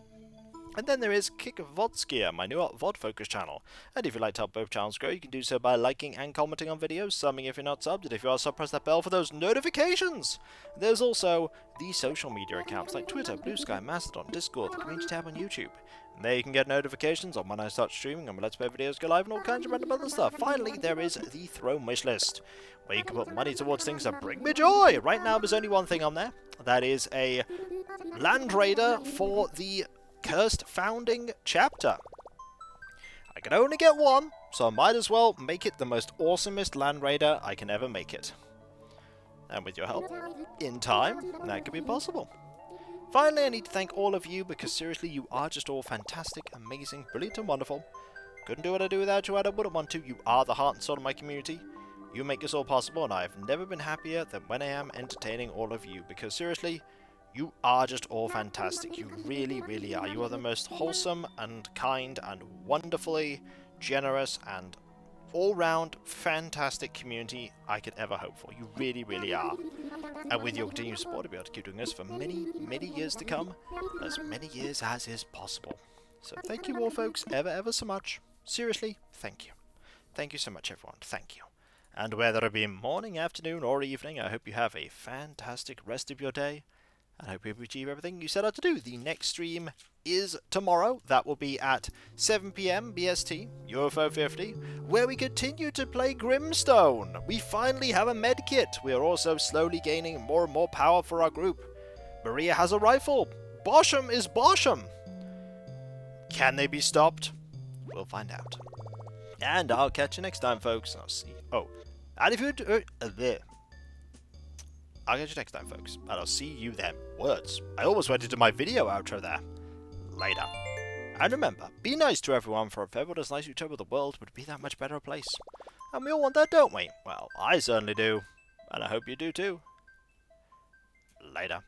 S1: And then there is Kickvodskia, my new VOD focus channel. And if you'd like to help both channels grow, you can do so by liking and commenting on videos, subbing if you're not subbed, and if you are subbed, press that bell for those notifications. There's also the social media accounts like Twitter, Blue Sky, Mastodon, Discord, the community tab on YouTube. And there you can get notifications on when I start streaming and my Let's Play videos go live and all kinds of random other stuff. Finally, there is the Throne Wish List, where you can put money towards things that bring me joy. Right now, there's only one thing on there. That is a Land Raider for the Cursed Founding Chapter. I can only get one, so I might as well make it the most awesomest Land Raider I can ever make it. And with your help, in time, that could be possible. Finally, I need to thank all of you, because seriously, you are just all fantastic, amazing, brilliant and wonderful. Couldn't do what I do without you, and I wouldn't want to. You are the heart and soul of my community. You make this all possible, and I have never been happier than when I am entertaining all of you, because seriously, you are just all fantastic. You really, really are. You are the most wholesome and kind and wonderfully generous and all-round fantastic community I could ever hope for. You really, really are. And with your continued support, I'll be able to keep doing this for many, many years to come. As many years as is possible. So thank you all, folks, ever so much. Seriously, thank you. Thank you so much, everyone. Thank you. And whether it be morning, afternoon, or evening, I hope you have a fantastic rest of your day. And I hope you achieve everything you set out to do. The next stream is tomorrow. That will be at 7 PM BST, UFO 50, where we continue to play Grimstone. We finally have a medkit. We are also slowly gaining more and more power for our group. Maria has a rifle. Bosham is Bosham. Can they be stopped? We'll find out. And I'll catch you next time, folks. I'll see. Oh, and if you I'll catch you next time, folks. And I'll see you then. Words. I almost went into my video outro there. Later. And remember, be nice to everyone, for if everyone is nice to each other, the world would be that much better a place. And we all want that, don't we? Well, I certainly do. And I hope you do too. Later.